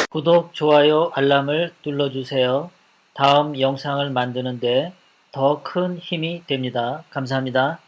구독, 좋아요, 알람을 눌러주세요. 다음 영상을 만드는데 더 큰 힘이 됩니다. 감사합니다.